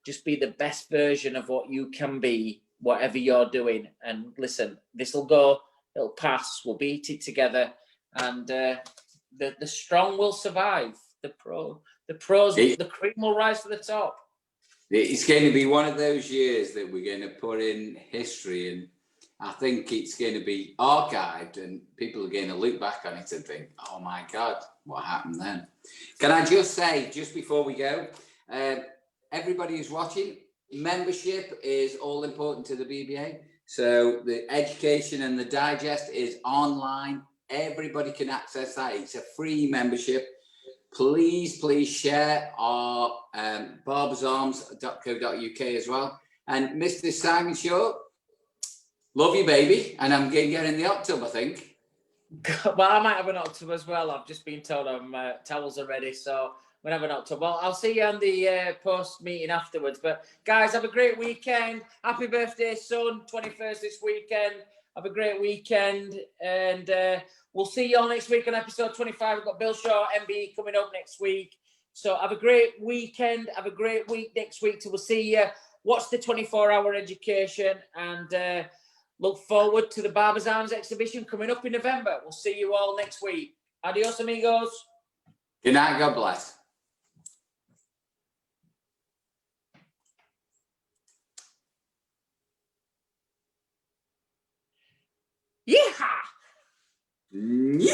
Just be the best version of what you can be, whatever you're doing. And listen, this will go, it'll pass. We'll beat it together. And the strong will survive. The pros, the cream will rise to the top. It's going to be one of those years that we're going to put in history, and I think it's going to be archived, and people are going to look back on it and think, oh my God, what happened then? Can I just say, just before we go, everybody who's watching, membership is all important to the BBA. So the education and the digest is online. Everybody can access that. It's a free membership. Please share our barbersarms.co.uk as well. And Mr. Simon Shaw, love you, baby. And I'm going to get in the hot tub, I think. Well, I might have an hot tub as well. I've just been told towels are ready, so we're going to have an hot tub. Well, I'll see you on the post-meeting afterwards. But, guys, have a great weekend. Happy birthday, son. 21st this weekend. Have a great weekend. And we'll see you all next week on episode 25. We've got Bill Shaw, MBE, coming up next week. So have a great weekend. Have a great week next week till we'll see you. Watch the 24-hour education and look forward to the Barbers Arms exhibition coming up in November. We'll see you all next week. Adios, amigos. Good night. God bless. Yeehaw! Yeah.